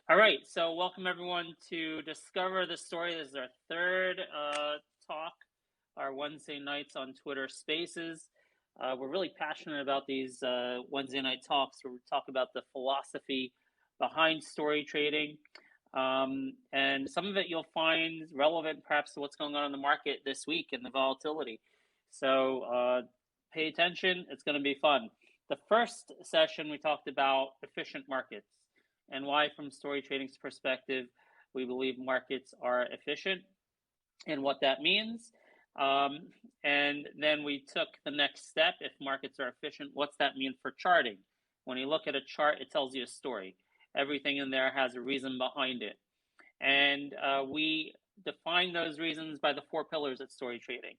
All right, so welcome everyone to Discover the Story. This is our third talk, our Wednesday nights on Twitter Spaces. We're really passionate about these Wednesday night talks where we talk about the philosophy behind story trading. And some of it you'll find relevant perhaps to what's going on in the market this week and the volatility. So pay attention, it's going to be fun. The first session we talked about efficient markets and why, from story trading's perspective, we believe markets are efficient and what that means. And then we took the next step. If markets are efficient, what's that mean for charting? When you look at a chart, it tells you a story. Everything in there has a reason behind it. And we define those reasons by the four pillars of story trading: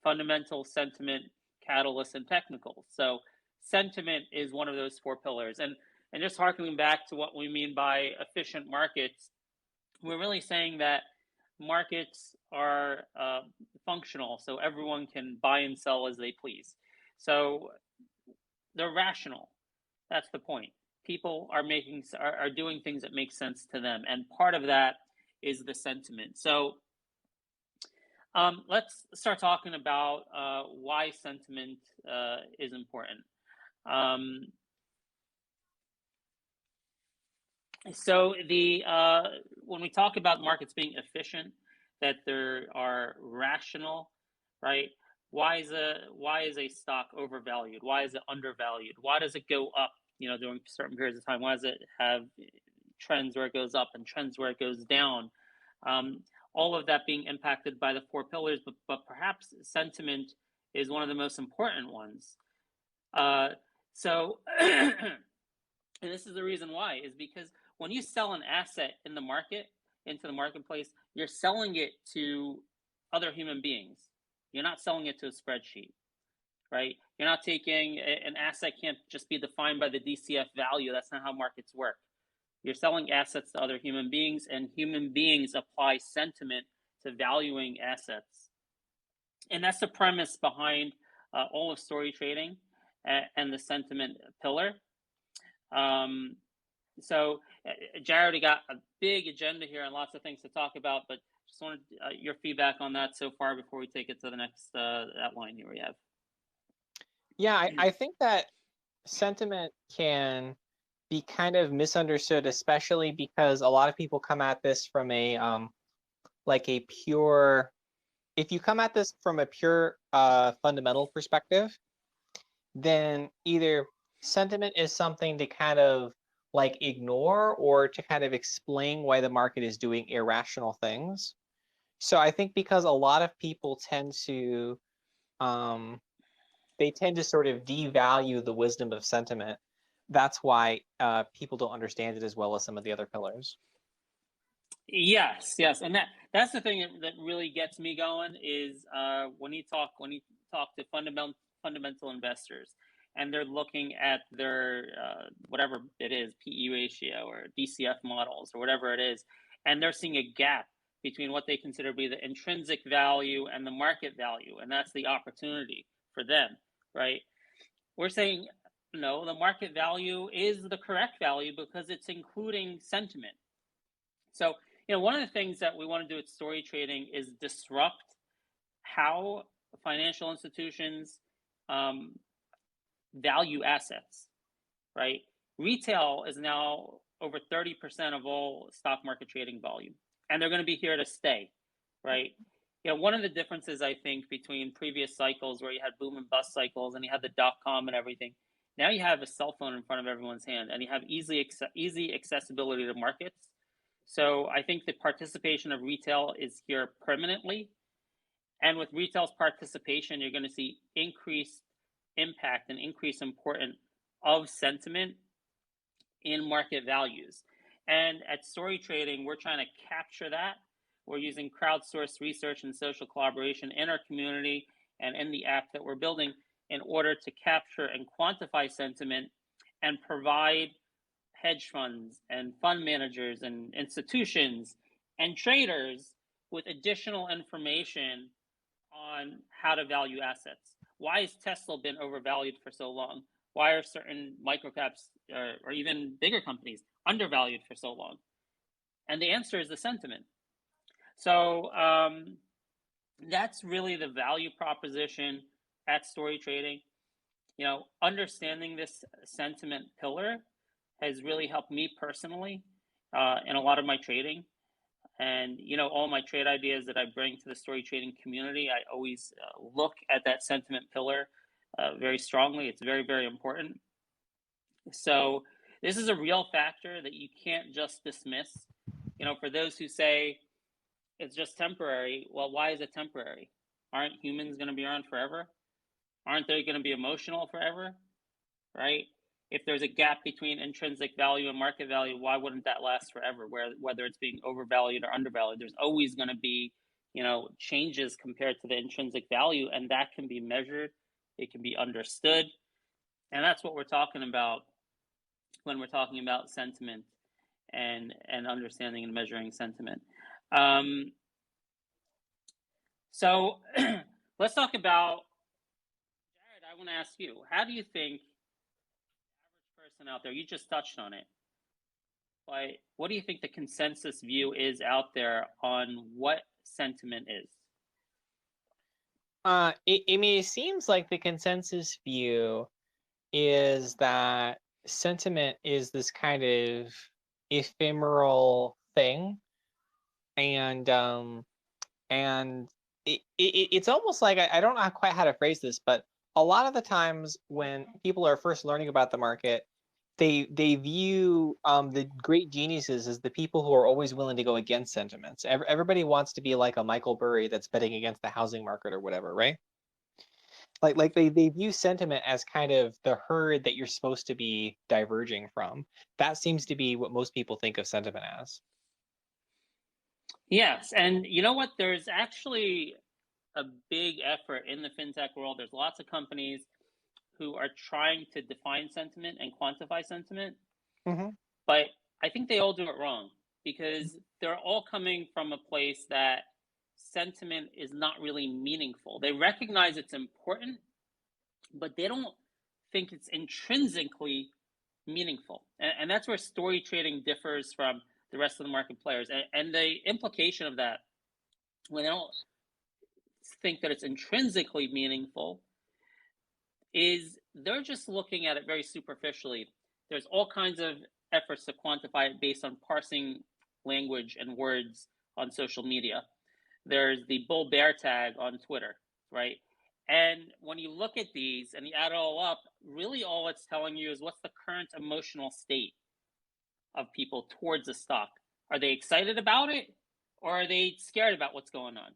fundamental, sentiment, catalyst, and technical. So sentiment is one of those four pillars. And just harkening back to what we mean by efficient markets, we're really saying that markets are functional, so everyone can buy and sell as they please. So they're rational. That's the point. People are doing things that make sense to them, and part of that is the sentiment. So let's start talking about why sentiment is important. So when we talk about markets being efficient, that they are rational, right? Why is a stock overvalued? Why is it undervalued? Why does it go up, during certain periods of time? Why does it have trends where it goes up and trends where it goes down? All of that being impacted by the four pillars, but perhaps sentiment is one of the most important ones. And this is the reason why, is because when you sell an asset in the market, into the marketplace, you're selling it to other human beings. You're not selling it to a spreadsheet, right? You're not taking an asset, can't just be defined by the DCF value. That's not how markets work. You're selling assets to other human beings, and human beings apply sentiment to valuing assets. And that's the premise behind all of story trading and the sentiment pillar. So Jared got a big agenda here and lots of things to talk about, but just wanted your feedback on that so far before we take it to the next outline here we have. Yeah, I think that sentiment can be kind of misunderstood, especially because a lot of people come at this from a pure, if you come at this from a pure fundamental perspective, then either sentiment is something to kind of ignore or to kind of explain why the market is doing irrational things. So I think because a lot of people tend to sort of devalue the wisdom of sentiment. That's why people don't understand it as well as some of the other pillars. Yes, and that's the thing that really gets me going is when you talk to fundamental investors, and they're looking at their whatever it is, PE ratio or DCF models or whatever it is, and they're seeing a gap between what they consider to be the intrinsic value and the market value, and that's the opportunity for them, right? We're saying, no, the market value is the correct value because it's including sentiment. So, one of the things that we want to do at story trading is disrupt how financial institutions value assets, right? Retail is now over 30% of all stock market trading volume, and they're going to be here to stay, right? One of the differences, I think, between previous cycles where you had boom and bust cycles and you had the dot-com and everything, now you have a cell phone in front of everyone's hand and you have easy accessibility to markets. So I think the participation of retail is here permanently. And with retail's participation, you're going to see increased impact and increased importance of sentiment in market values. And at story trading, we're trying to capture that. We're using crowdsourced research and social collaboration in our community and in the app that we're building in order to capture and quantify sentiment and provide hedge funds and fund managers and institutions and traders with additional information on how to value assets. Why has Tesla been overvalued for so long? Why are certain microcaps or even bigger companies undervalued for so long? And the answer is the sentiment. So that's really the value proposition at story trading. Understanding this sentiment pillar has really helped me personally in a lot of my trading. And all my trade ideas that I bring to the story trading community, I always look at that sentiment pillar very strongly. It's very, very important. So this is a real factor that you can't just dismiss. For those who say it's just temporary, well, why is it temporary? Aren't humans going to be around forever? Aren't they going to be emotional forever? Right? If there's a gap between intrinsic value and market value, why wouldn't that last forever? Whether it's being overvalued or undervalued, there's always going to be, changes compared to the intrinsic value, and that can be measured. It can be understood, and that's what we're talking about when we're talking about sentiment and understanding and measuring sentiment. So let's talk about, Jared, I want to ask you, how do you think the average person out there, you just touched on it, but what do you think the consensus view is out there on what sentiment is? It seems like the consensus view is that sentiment is this kind of ephemeral thing, and it's almost like I don't know quite how to phrase this, but a lot of the times when people are first learning about the market, they view the great geniuses as the people who are always willing to go against sentiments. Everybody wants to be like a Michael Burry that's betting against the housing market or whatever, right? Like they view sentiment as kind of the herd that you're supposed to be diverging from. That seems to be what most people think of sentiment as. Yes, and you know what? There's actually a big effort in the fintech world. There's lots of companies who are trying to define sentiment and quantify sentiment, but I think they all do it wrong because they're all coming from a place that sentiment is not really meaningful. They recognize it's important, but they don't think it's intrinsically meaningful. And that's where story trading differs from the rest of the market players. And the implication of that, when they don't think that it's intrinsically meaningful, is they're just looking at it very superficially. There's all kinds of efforts to quantify it based on parsing language and words on social media. There's the bull bear tag on Twitter, right? And when you look at these and you add it all up, really all it's telling you is what's the current emotional state of people towards a stock. Are they excited about it, or are they scared about what's going on?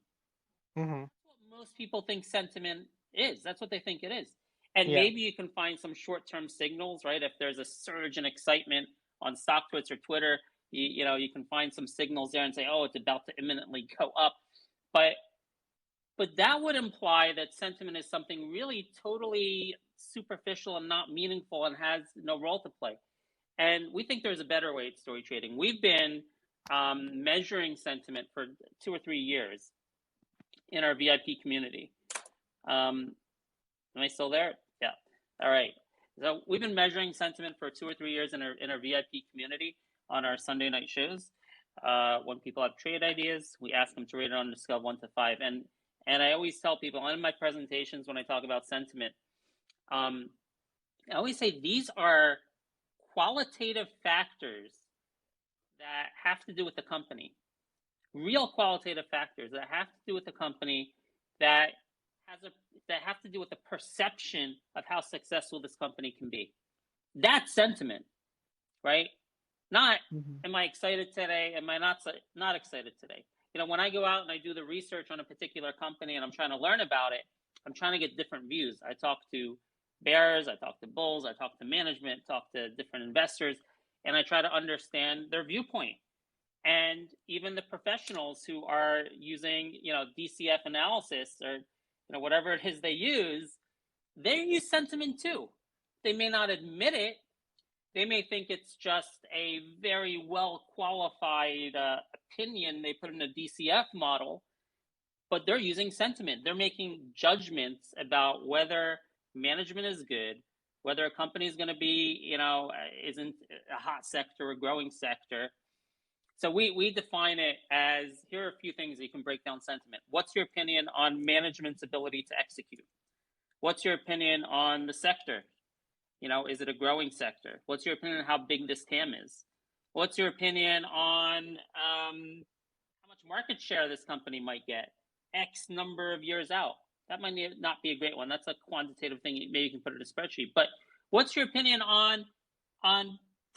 Mm-hmm. That's what most people think sentiment is. That's what they think it is. And Yeah. maybe you can find some short-term signals, right? If there's a surge in excitement on StockTwits or Twitter, you can find some signals there and say, oh, it's about to imminently go up. But that would imply that sentiment is something really totally superficial and not meaningful and has no role to play. And we think there's a better way at story trading. We've been measuring sentiment for 2 or 3 years in our VIP community. Am I still there? Yeah. All right. So we've been measuring sentiment for 2 or 3 years in our VIP community on our Sunday night shows. When people have trade ideas, we ask them to rate it on a scale of 1 to 5. And I always tell people in my presentations when I talk about sentiment, I always say these are qualitative factors that have to do with the company. Real qualitative factors that have to do with the company that have to do with the perception of how successful this company can be. That's sentiment, right? Not am I excited today? Am I not excited today? When I go out and I do the research on a particular company and I'm trying to learn about it, I'm trying to get different views. I talk to bears, I talk to bulls, I talk to management, talk to different investors, and I try to understand their viewpoint. And even the professionals who are using, DCF analysis or, whatever it is they use sentiment too. They may not admit it. They may think it's just a very well qualified opinion they put in a DCF model, but they're using sentiment. They're making judgments about whether management is good, whether a company is going to be, isn't a hot sector or a growing sector. So we define it as, here are a few things that you can break down sentiment. What's your opinion on management's ability to execute? What's your opinion on the sector? Is it a growing sector? What's your opinion on how big this TAM is? What's your opinion on how much market share this company might get X number of years out? That might not be a great one. That's a quantitative thing. Maybe you can put it in a spreadsheet. But what's your opinion on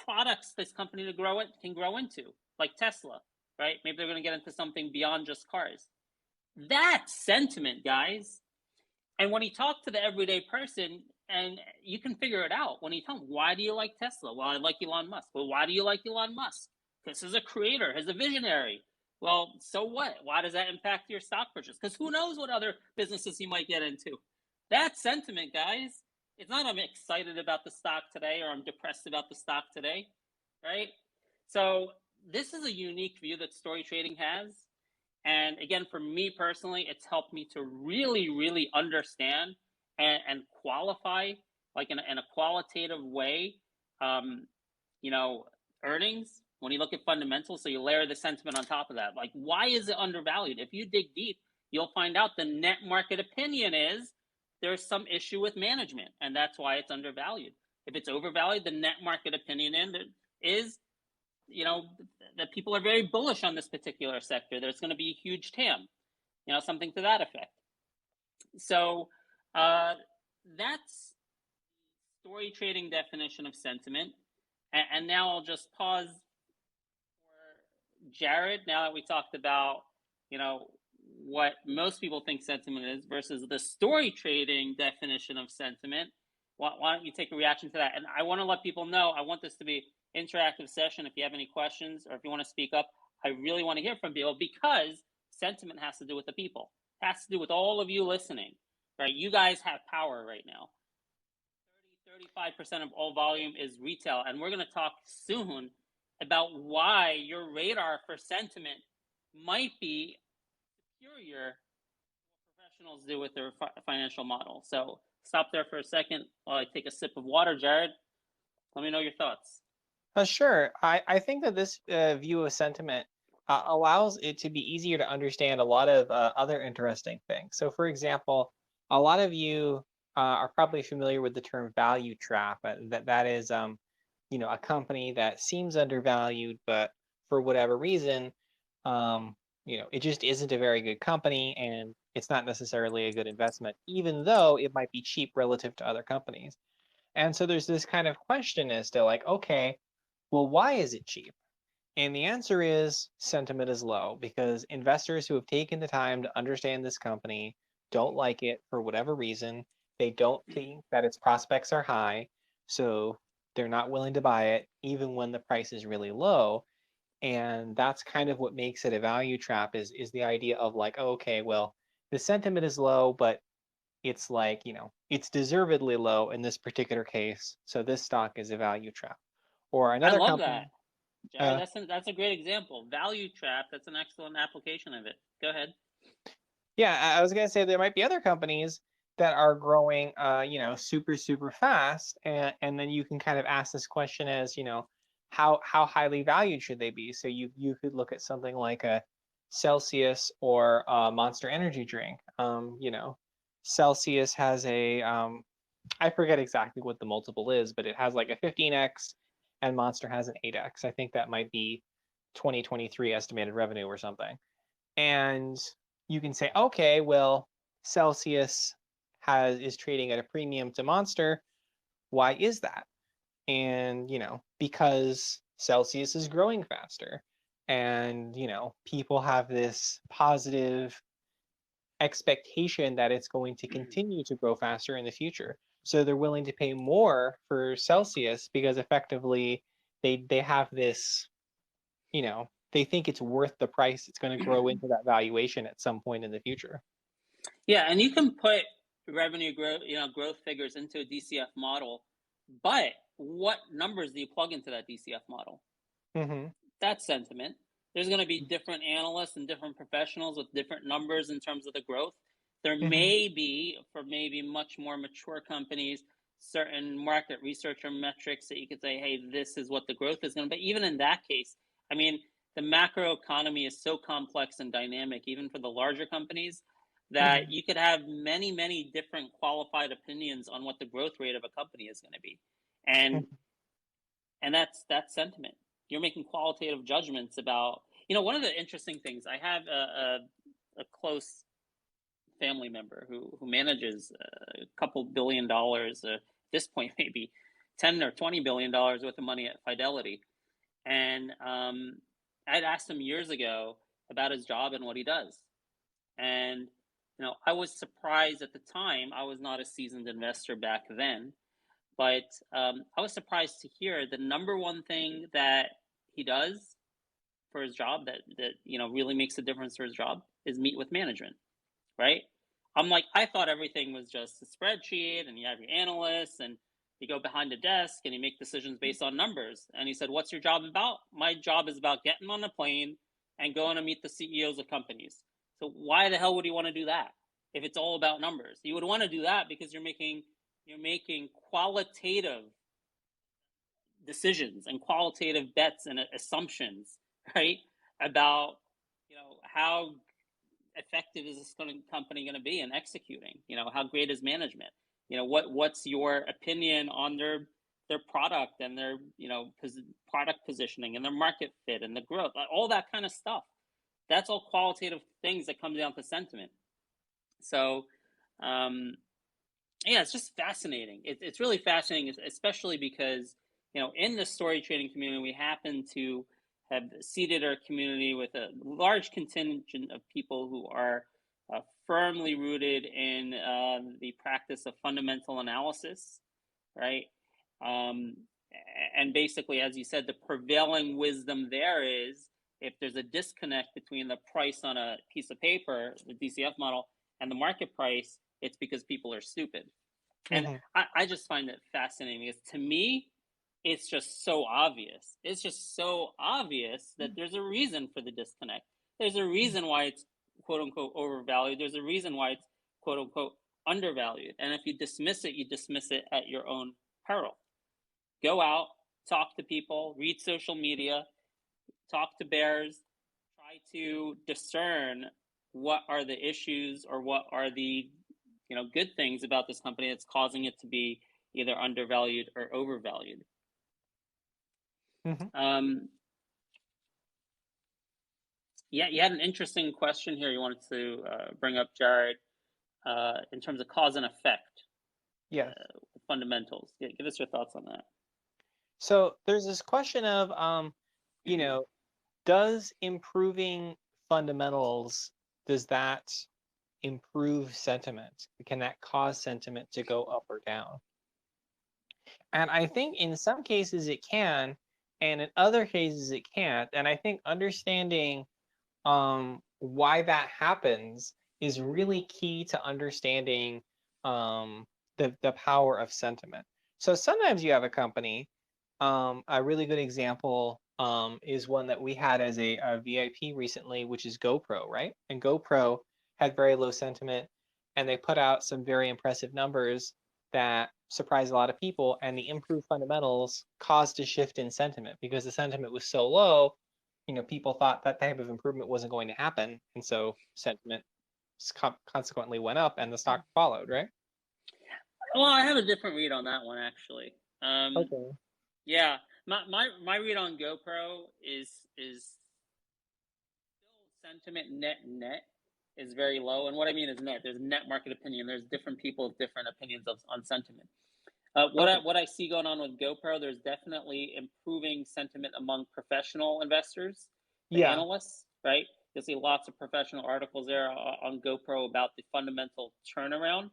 products this company can grow into, like Tesla, right? Maybe they're going to get into something beyond just cars. That's sentiment, guys. And when you talk to the everyday person, and you can figure it out when you tell them, why do you like Tesla? Well, I like Elon Musk. Well, why do you like Elon Musk? Because he's a creator, he's a visionary. Well, so what? Why does that impact your stock purchase? Because who knows what other businesses he might get into? That's sentiment, guys. It's not I'm excited about the stock today or I'm depressed about the stock today, right? So this is a unique view that story trading has. And again, for me personally, it's helped me to really, really understand and qualify, like in a qualitative way, earnings when you look at fundamentals. So you layer the sentiment on top of that. Like, why is it undervalued? If you dig deep, you'll find out the net market opinion is there's some issue with management, and that's why it's undervalued. If it's overvalued, the net market opinion is that people are very bullish on this particular sector. There's going to be a huge TAM, something to that effect. So that's story trading definition of sentiment. And now I'll just pause for Jared. Now that we talked about, what most people think sentiment is versus the story trading definition of sentiment, why don't you take a reaction to that? And I want to let people know, I want this to be an interactive session. If you have any questions or if you want to speak up, I really want to hear from people, because sentiment has to do with the people. It has to do with all of you listening, right? You guys have power right now. 35% of all volume is retail. And we're going to talk soon about why your radar for sentiment might be superior to what professionals do with their financial model. So stop there for a second while I take a sip of water. Jared, let me know your thoughts. Sure. I think that this view of sentiment allows it to be easier to understand a lot of other interesting things. So, for example, a lot of you are probably familiar with the term value trap. That is, a company that seems undervalued, but for whatever reason, it just isn't a very good company, and it's not necessarily a good investment, even though it might be cheap relative to other companies. And so there's this kind of question as to like, okay, well, why is it cheap? And the answer is sentiment is low, because investors who have taken the time to understand this company don't like it for whatever reason. They don't think that its prospects are high, so they're not willing to buy it even when the price is really low. And that's kind of what makes it a value trap, is the idea of like, oh, okay, well, the sentiment is low, but it's like, it's deservedly low in this particular case, so this stock is a value trap. Or I another love company. that, Jared. That's a great example. Value trap. That's an excellent application of it. Go ahead. Yeah, I was gonna say there might be other companies that are growing, super, super fast, and then you can kind of ask this question as, how highly valued should they be? So you could look at something like a Celsius or a Monster Energy drink. Celsius has a I forget exactly what the multiple is, but it has like a 15x, and Monster has an 8x. I think that might be 2023 estimated revenue or something. And you can say, okay, well, Celsius is trading at a premium to Monster. Why is that? And, because Celsius is growing faster. And, people have this positive expectation that it's going to continue to grow faster in the future. So they're willing to pay more for Celsius because effectively they have this, they think it's worth the price. It's going to grow into that valuation at some point in the future. Yeah, and you can put revenue growth, growth figures into a DCF model, but what numbers do you plug into that DCF model? Mm-hmm. That's sentiment. There's going to be different analysts and different professionals with different numbers in terms of the growth. There may be, for maybe much more mature companies, certain market research or metrics that you could say, hey, this is what the growth is going to be. Even in that case, I mean, the macro economy is so complex and dynamic, even for the larger companies, that Mhm. you could have many, many different qualified opinions on what the growth rate of a company is going to be. And Mhm. that's sentiment. You're making qualitative judgments about, one of the interesting things, I have a close family member who manages a couple $1 billion, at this point, maybe 10 or $20 billion worth of money at Fidelity. And I'd asked him years ago about his job and what he does. And, I was surprised at the time. I was not a seasoned investor back then, but I was surprised to hear the number one thing that he does for his job that really makes a difference for his job is meet with management, right? I'm like, I thought everything was just a spreadsheet and you have your analysts and you go behind a desk and you make decisions based on numbers. And he said, what's your job about? My job is about getting on a plane and going to meet the CEOs of companies. So why the hell would you want to do that if it's all about numbers? You would want to do that because you're making qualitative decisions and qualitative bets and assumptions, right? About how effective is this company going to be in executing? How great is management? What's your opinion on their product and their product positioning and their market fit and the growth, all that kind of stuff. That's all qualitative things that come down to sentiment. So, yeah, it's just fascinating. It's really fascinating, especially because in the story trading community, we happen to have seeded our community with a large contingent of people who are firmly rooted in the practice of fundamental analysis, right? Um, and basically, as you said, the prevailing wisdom there is if there's a disconnect between the price on a piece of paper, the DCF model, and the market price, it's because people are stupid. And Mhm. I just find it fascinating because to me, it's just so obvious. It's just so obvious that there's a reason for the disconnect. There's a reason why it's quote unquote overvalued. There's a reason why it's quote unquote undervalued. And if you dismiss it, you dismiss it at your own peril. Go out, talk to people, read social media, talk to bears, try to discern what are the issues or what are the good things about this company that's causing it to be either undervalued or overvalued. Mhm. Um, yeah, you had an interesting question here you wanted to bring up, Jared, in terms of cause and effect, Yes. fundamentals. Yeah, give us your thoughts on that. So there's this question of, you know, does improving fundamentals, does that improve sentiment? Can that cause sentiment to go up or down? And I think in some cases it can, and in other cases it can't. And I think understanding why that happens is really key to understanding the power of sentiment. So sometimes you have a company. A really good example is one that we had as a VIP recently, which is Gopro, right? And GoPro had very low sentiment, and they put out some very impressive numbers that surprised a lot of people. And the improved fundamentals caused a shift in sentiment because the sentiment was so low. People thought that type of improvement wasn't going to happen, and so sentiment consequently went up, and the stock followed, right? Well, I have a different read on that one actually. Okay. Yeah, my read on GoPro is still sentiment net is very low, and what I mean is net. There's net market opinion. There's different people with different opinions on sentiment. Okay. What I see going on with GoPro, there's definitely improving sentiment among professional investors, the Yeah. analysts, right? You'll see lots of professional articles there on GoPro about the fundamental turnaround.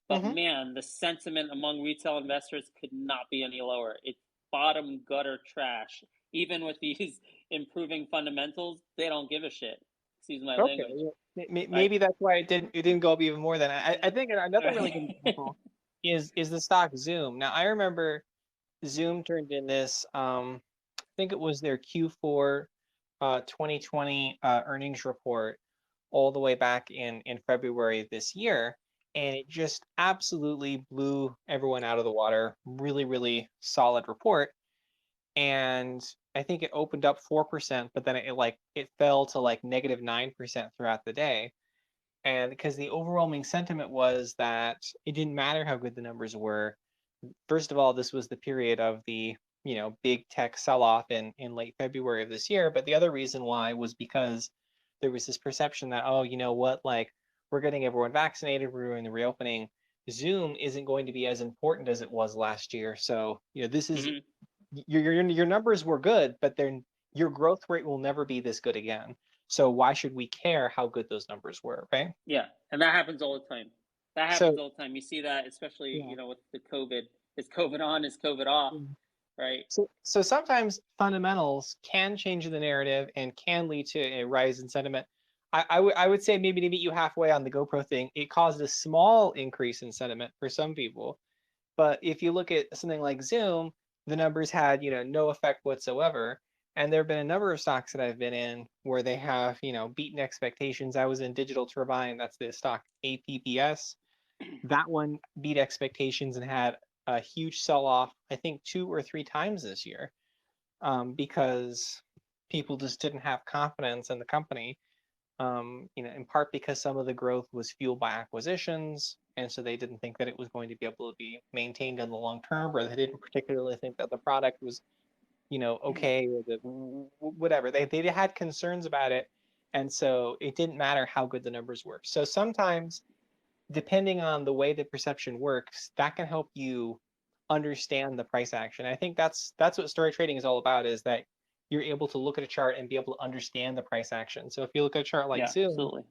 But Hmm. man, the sentiment among retail investors could not be any lower. It's bottom gutter trash. Even with these improving fundamentals, they don't give a shit. Excuse my Okay. language, right? Maybe that's why it didn't go up even more than I think another really good example is the stock Zoom. Now I remember Zoom turned in this I think it was their Q4 2020 earnings report all the way back in February this year, and it just absolutely blew everyone out of the water. Really, really solid report. and I think it opened up 4%, but then it fell to like -9% throughout the day. And because the overwhelming sentiment was that it didn't matter how good the numbers were. First of all, this was the period of the big tech sell-off in late February of this year. But the other reason why was because there was this perception that, oh, you know what, like we're getting everyone vaccinated, we're doing the reopening. Zoom isn't going to be as important as it was last year. So, this is your numbers were good, but your growth rate will never be this good again. So why should we care how good those numbers were, right? Yeah, and that happens all the time. That happens all the time. You see that, especially with the COVID. Is COVID on? Is COVID off? Right. So sometimes fundamentals can change the narrative and can lead to a rise in sentiment. I would say, maybe to meet you halfway on the GoPro thing, it caused a small increase in sentiment for some people. But if you look at something like Zoom, the numbers had, no effect whatsoever. And there have been a number of stocks that I've been in where they have, beaten expectations. I was in Digital Turbine, that's the stock APPS. That one beat expectations and had a huge sell-off, I think 2 or 3 times this year, because people just didn't have confidence in the company. In part because some of the growth was fueled by acquisitions, and so they didn't think that it was going to be able to be maintained in the long term, or they didn't particularly think that the product was, okay, or whatever. They had concerns about it, and so it didn't matter how good the numbers were. So sometimes, depending on the way the perception works, that can help you understand the price action. I think that's what story trading is all about, is that you're able to look at a chart and be able to understand the price action. So if you look at a chart like Zoom, absolutely.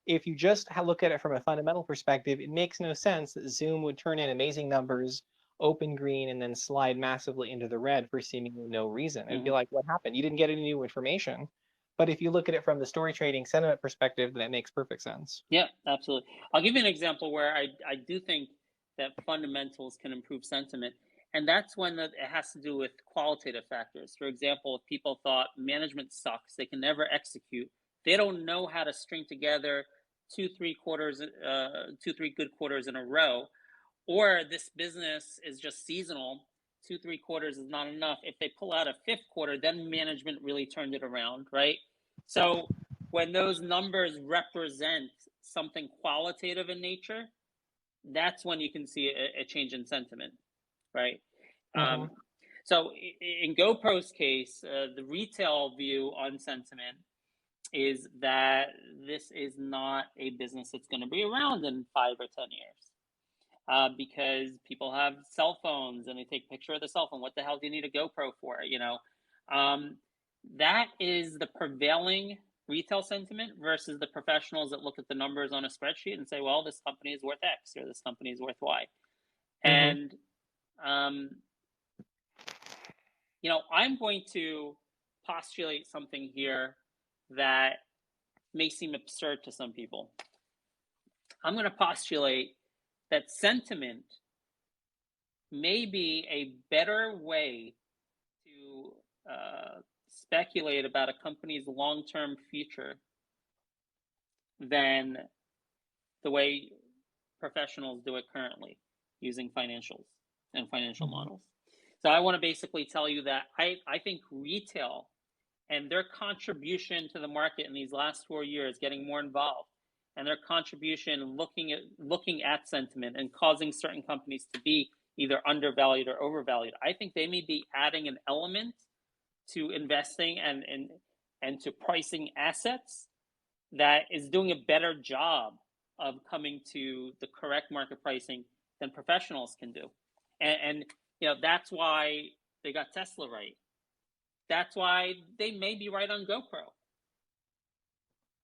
If you just look at it from a fundamental perspective, it makes no sense that Zoom would turn in amazing numbers, open green, and then slide massively into the red for seemingly no reason. It'd be like, what happened? You didn't get any new information. But if you look at it from the story trading sentiment perspective, then it makes perfect sense. Yeah, absolutely. I'll give you an example where I do think that fundamentals can improve sentiment. And that's when it has to do with qualitative factors. For example, if people thought management sucks, they can never execute, they don't know how to string together 2-3 quarters, 2-3 good quarters in a row, or this business is just seasonal, 2-3 quarters is not enough. If they pull out a 5th quarter, then management really turned it around, right? So when those numbers represent something qualitative in nature, that's when you can see a change in sentiment, right? So in GoPro's case, the retail view on sentiment is that this is not a business that's going to be around in 5 or 10 years, because people have cell phones and they take a picture of the cell phone. What the hell do you need a GoPro for? That is the prevailing retail sentiment versus the professionals that look at the numbers on a spreadsheet and say, well, this company is worth X or this company is worth Y. And I'm going to postulate something here that may seem absurd to some people. I'm going to postulate that sentiment may be a better way to speculate about a company's long-term future than the way professionals do it currently, using financials and financial models. So I want to basically tell you that I think retail and their contribution to the market in these last 4 years, getting more involved, and their contribution looking at sentiment and causing certain companies to be either undervalued or overvalued, I think they may be adding an element to investing and to pricing assets that is doing a better job of coming to the correct market pricing than professionals can do. And that's why they got Tesla right. That's why they may be right on GoPro.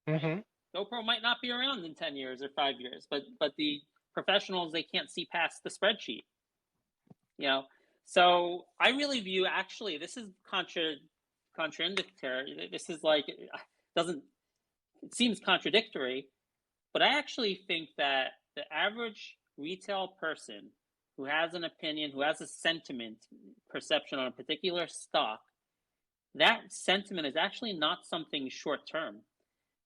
Right? GoPro might not be around in 10 years or 5 years, but the professionals, they can't see past the spreadsheet. So I really view, actually, this is contradictory. This is like, it seems contradictory, but I actually think that the average retail person who has an opinion, who has a sentiment perception on a particular stock, that sentiment is actually not something short-term.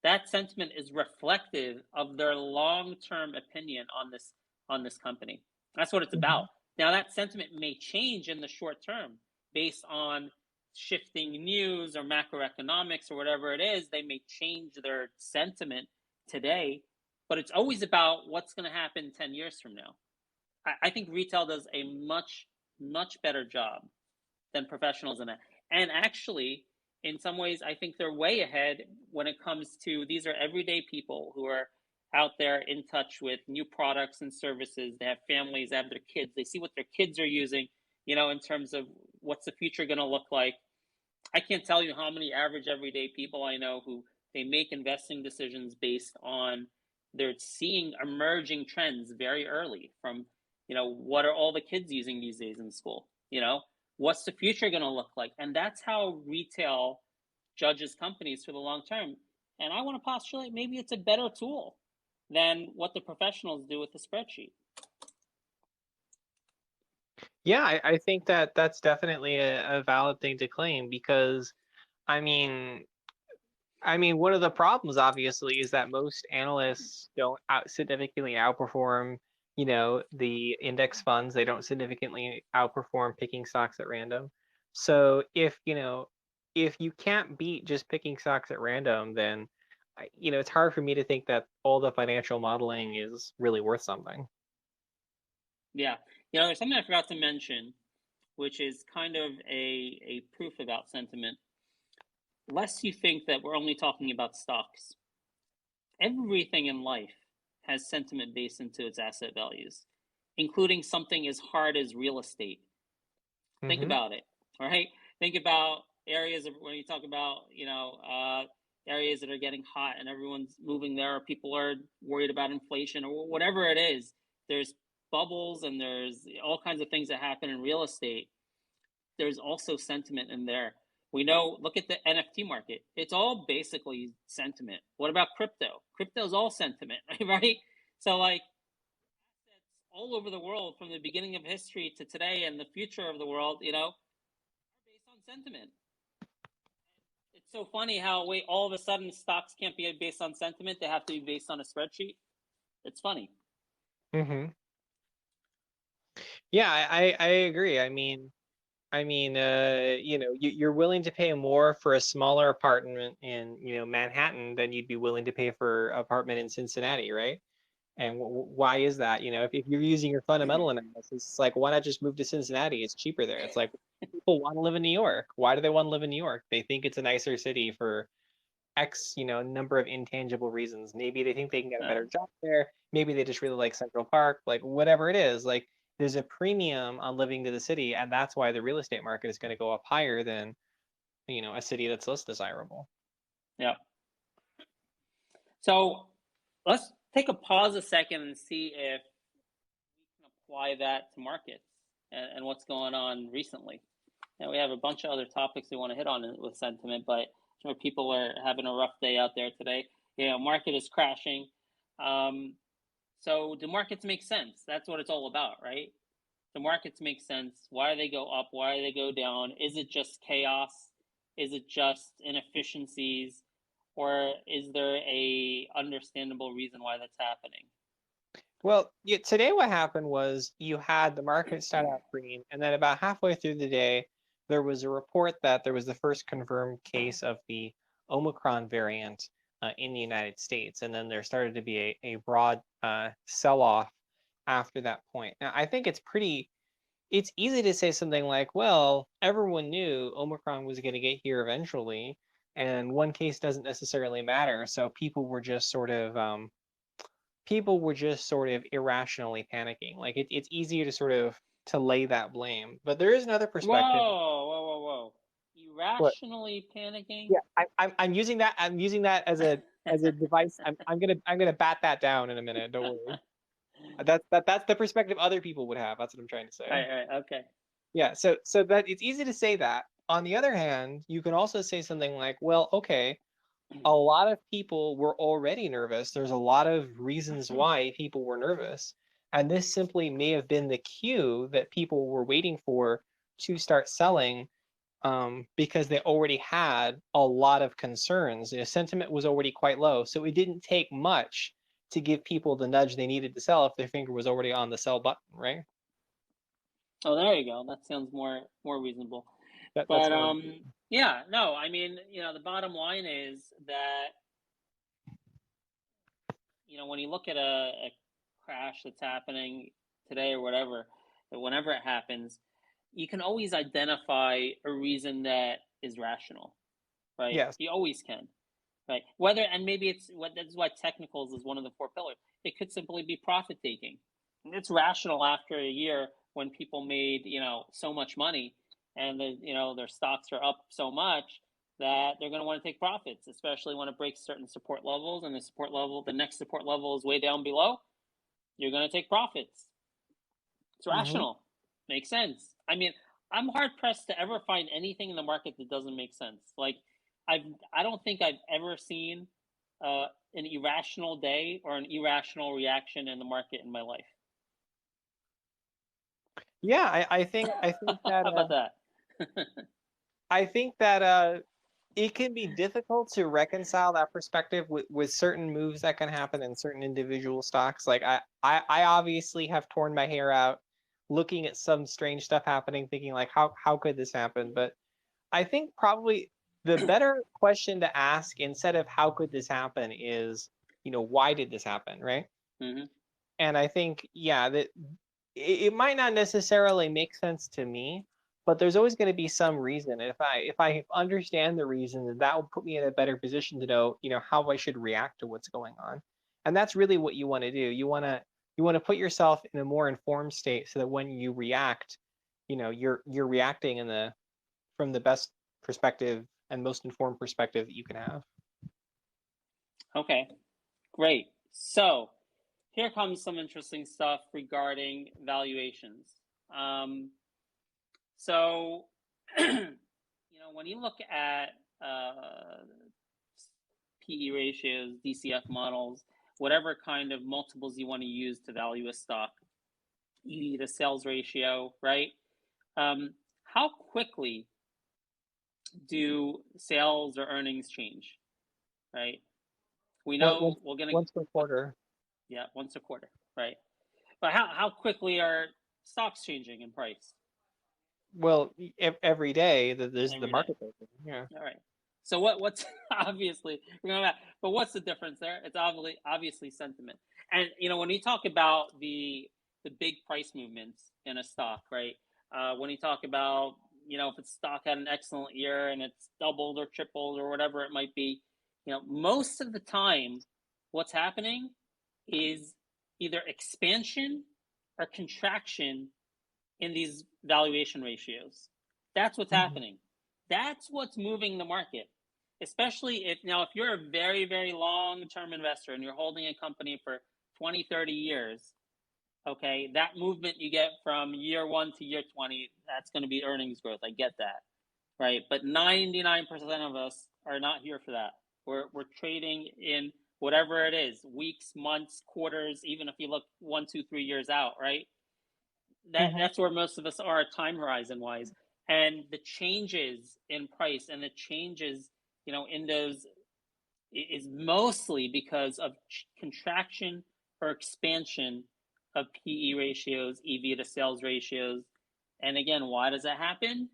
That sentiment is reflective of their long-term opinion on this company. That's what it's about. Now, that sentiment may change in the short term based on shifting news or macroeconomics or whatever it is, they may change their sentiment today, but it's always about what's going to happen 10 years from now. I think retail does a much better job than professionals in that. And actually, in some ways, I think they're way ahead when it comes to, these are everyday people who are out there in touch with new products and services. They have families, they have their kids, they see what their kids are using, in terms of what's the future going to look like. I can't tell you how many average everyday people I know who they make investing decisions based on, they're seeing emerging trends very early from, what are all the kids using these days in school? What's the future going to look like? And that's how retail judges companies for the long term. And I want to postulate maybe it's a better tool than what the professionals do with the spreadsheet. Yeah, I think that that's definitely a valid thing to claim, because I mean, one of the problems obviously is that most analysts don't significantly outperform, the index funds. They don't significantly outperform picking stocks at random. So if you can't beat just picking stocks at random, then it's hard for me to think that all the financial modeling is really worth something. Yeah. There's something I forgot to mention, which is kind of a proof about sentiment. Lest you think that we're only talking about stocks, everything in life has sentiment based into its asset values, including something as hard as real estate. Think about it, right? Think about areas of, when you talk about, areas that are getting hot and everyone's moving there, or people are worried about inflation or whatever it is. There's bubbles and there's all kinds of things that happen in real estate. There's also sentiment in there. We know, look at the NFT market. It's all basically sentiment. What about crypto? Crypto is all sentiment, right? So like, assets all over the world from the beginning of history to today and the future of the world, are based on sentiment. It's so funny how all of a sudden stocks can't be based on sentiment. They have to be based on a spreadsheet. It's funny. Yeah, I agree. You're willing to pay more for a smaller apartment in, Manhattan than you'd be willing to pay for an apartment in Cincinnati, right? And why is that? If you're using your fundamental analysis, it's like, why not just move to Cincinnati? It's cheaper there. It's like, people want to live in New York. Why do they want to live in New York? They think it's a nicer city for X, number of intangible reasons. Maybe they think they can get a better job there. Maybe they just really like Central Park, like whatever it is. Like, there's a premium on living to the city, and that's why the real estate market is going to go up higher than, a city that's less desirable. Yeah. So let's take a pause a second and see if we can apply that to markets and what's going on recently. And we have a bunch of other topics we want to hit on with sentiment, but sure people are having a rough day out there today. Market is crashing. So do markets make sense? That's what it's all about, right? The markets make sense. Why do they go up? Why do they go down? Is it just chaos? Is it just inefficiencies? Or is there a understandable reason why that's happening? Well, today what happened was you had the market start out green, and then about halfway through the day, there was a report that there was the first confirmed case of the Omicron variant in the United States, and then there started to be a broad sell-off after that point. Now, I think it's easy to say something like, well, everyone knew Omicron was going to get here eventually, and one case doesn't necessarily matter, so people were just sort of irrationally panicking. Like, it's easier to sort of to lay that blame. But there is another perspective. Whoa. Irrationally panicking? Yeah, I'm using that. I'm using that as a device. I'm gonna bat that down in a minute. Don't worry. That's the perspective other people would have. That's what I'm trying to say. All right, okay. Yeah, so that it's easy to say that. On the other hand, you can also say something like, well, okay, a lot of people were already nervous. There's a lot of reasons why people were nervous. And this simply may have been the cue that people were waiting for to start selling, because they already had a lot of concerns. Sentiment was already quite low. So it didn't take much to give people the nudge they needed to sell if their finger was already on the sell button, right? Oh, there you go. That sounds more reasonable. That's more. Yeah, no, I mean, the bottom line is that, when you look at a crash that's happening today or whatever, whenever it happens, you can always identify a reason that is rational, right? Yes. You always can, right? And maybe that's why technicals is one of the four pillars. It could simply be profit taking. It's rational after a year when people made, so much money, and their stocks are up so much that they're going to want to take profits, especially when it breaks certain support levels, and the next support level is way down below. You're going to take profits. It's rational. Makes sense. I mean, I'm hard pressed to ever find anything in the market that doesn't make sense. Like, I don't think I've ever seen an irrational day or an irrational reaction in the market in my life. Yeah, I think that. How about that? I think that it can be difficult to reconcile that perspective with certain moves that can happen in certain individual stocks. Like I obviously have torn my hair out looking at some strange stuff happening, thinking like how could this happen? But I think probably the better question to ask instead of how could this happen is, why did this happen, right? Mm-hmm. And I think, yeah, that it might not necessarily make sense to me, but there's always going to be some reason. And if I understand the reason, then that will put me in a better position to know, how I should react to what's going on. And that's really what you want to do. You want to put yourself in a more informed state so that when you react, you're reacting from the best perspective and most informed perspective that you can have. Okay, great. So here comes some interesting stuff regarding valuations. So, when you look at PE ratios, DCF models, whatever kind of multiples you want to use to value a stock, EV to sales ratio, right? How quickly do sales or earnings change, right? We know we're going to once per quarter. Yeah, once a quarter, right? But how quickly are stocks changing in price? Well, every day that there's Every the market day. open. Yeah. All right. So what's obviously but what's the difference there? It's obviously sentiment. And when you talk about the big price movements in a stock, right? When you talk about if a stock had an excellent year and it's doubled or tripled or whatever it might be, most of the time, what's happening is either expansion or contraction in these valuation ratios. That's what's happening. That's what's moving the market. Especially if you're a very, very long-term investor and you're holding a company for 20, 30 years, okay, that movement you get from year 1 to year 20, that's going to be earnings growth. I get that, right? But 99% of us are not here for that. We're trading in whatever it is, weeks, months, quarters, even if you look 1, 2, 3 years out, right? That's where most of us are time horizon wise. And the changes in price and the changes, in those is mostly because of contraction or expansion of PE ratios, EV to sales ratios. And again, why does that happen?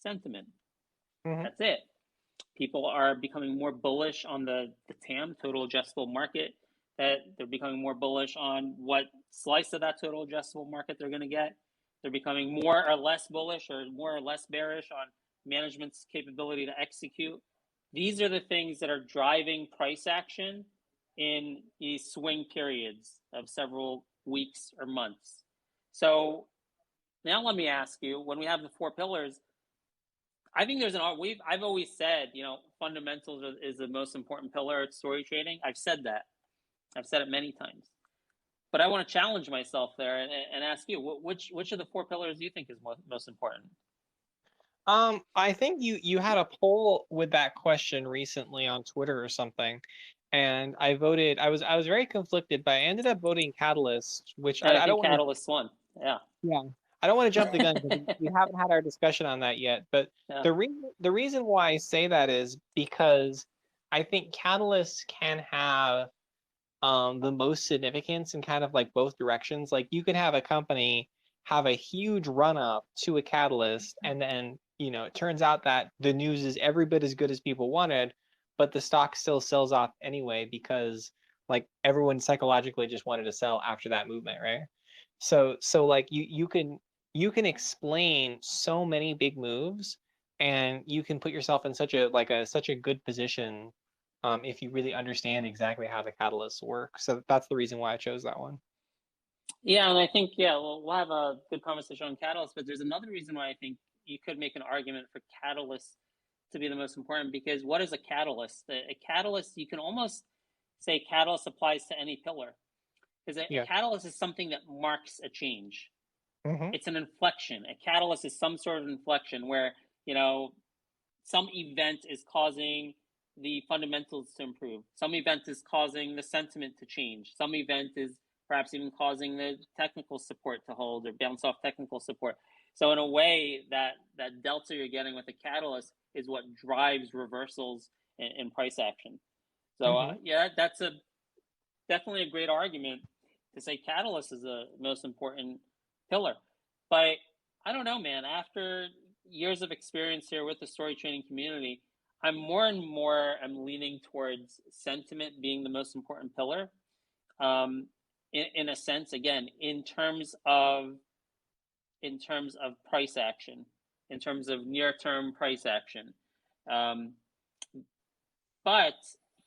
Sentiment. That's it. People are becoming more bullish on the TAM, total addressable market, that they're becoming more bullish on what slice of that total addressable market they're going to get. They're becoming more or less bullish or more or less bearish on management's capability to execute. These are the things that are driving price action in these swing periods of several weeks or months. So now let me ask you, when we have the four pillars, I think I've always said, fundamentals is the most important pillar at story trading. I've said that. I've said it many times. But I want to challenge myself there and ask you, which of the four pillars do you think is most important? I think you had a poll with that question recently on Twitter or something, and I voted. I was very conflicted, but I ended up voting Catalyst, which I don't want to. Catalyst won. Yeah. Yeah, I don't want to jump the gun because we haven't had our discussion on that yet. But Yeah. the reason why I say that is because I think Catalyst can have the most significance in kind of like both directions. Like you can have a company have a huge run up to a catalyst and then it turns out that the news is every bit as good as people wanted, but the stock still sells off anyway because like everyone psychologically just wanted to sell after that movement, right? So like you can explain so many big moves, and you can put yourself in such a good position if you really understand exactly how the catalysts work. So that's the reason why I chose that one. Yeah, and I think, we'll have a good conversation on catalysts, but there's another reason why I think you could make an argument for catalysts to be the most important, because what is a catalyst? A catalyst, you can almost say catalyst applies to any pillar, because a Yeah. catalyst is something that marks a change. Mm-hmm. It's an inflection. A catalyst is some sort of inflection where, some event is causing the fundamentals to improve. Some event is causing the sentiment to change. Some event is perhaps even causing the technical support to hold or bounce off technical support. So in a way, that delta you're getting with the catalyst is what drives reversals in price action. So Mm-hmm. yeah, that's definitely a great argument to say catalyst is the most important pillar. But I don't know, man. After years of experience here with the story trading community, I'm more and more I'm leaning towards sentiment being the most important pillar. In a sense, again, in terms of price action, in terms of near-term price action. Um, but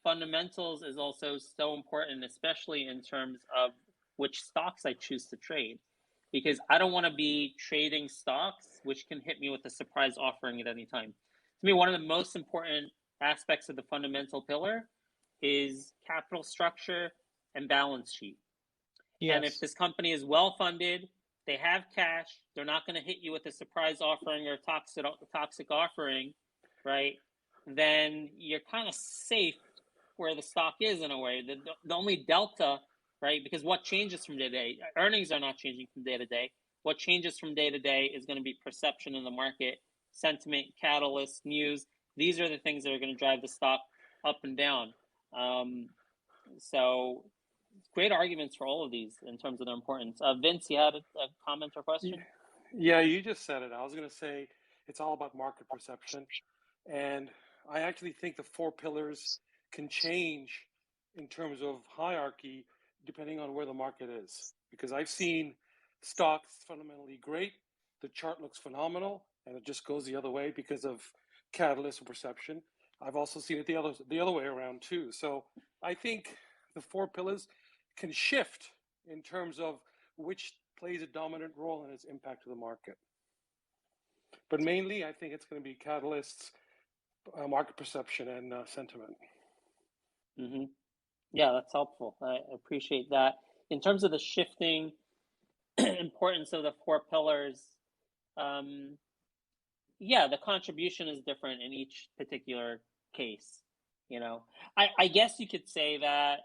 fundamentals is also so important, especially in terms of which stocks I choose to trade, because I don't want to be trading stocks which can hit me with a surprise offering at any time. To me, one of the most important aspects of the fundamental pillar is capital structure and balance sheet. And if Yes. this company is well funded, they have cash, they're not going to hit you with a surprise offering or toxic offering, right? Then you're kind of safe where the stock is in a way. The only delta, right? Because what changes from day to day? Earnings are not changing from day to day. What changes from day to day is going to be perception in the market, sentiment, catalyst, news. These are the things that are going to drive the stock up and down. So great arguments for all of these in terms of their importance. Vince, you had a comment or question? Yeah, you just said it. I was going to say it's all about market perception. And I actually think the four pillars can change in terms of hierarchy depending on where the market is. Because I've seen stocks fundamentally great, the chart looks phenomenal, and it just goes the other way because of catalyst and perception. I've also seen it the other way around too. So I think the four pillars can shift in terms of which plays a dominant role in its impact to the market. But mainly, I think it's going to be catalysts, market perception, and sentiment. Mm-hmm. Yeah, that's helpful. I appreciate that. In terms of the shifting importance of the four pillars, yeah, the contribution is different in each particular case. I guess you could say that,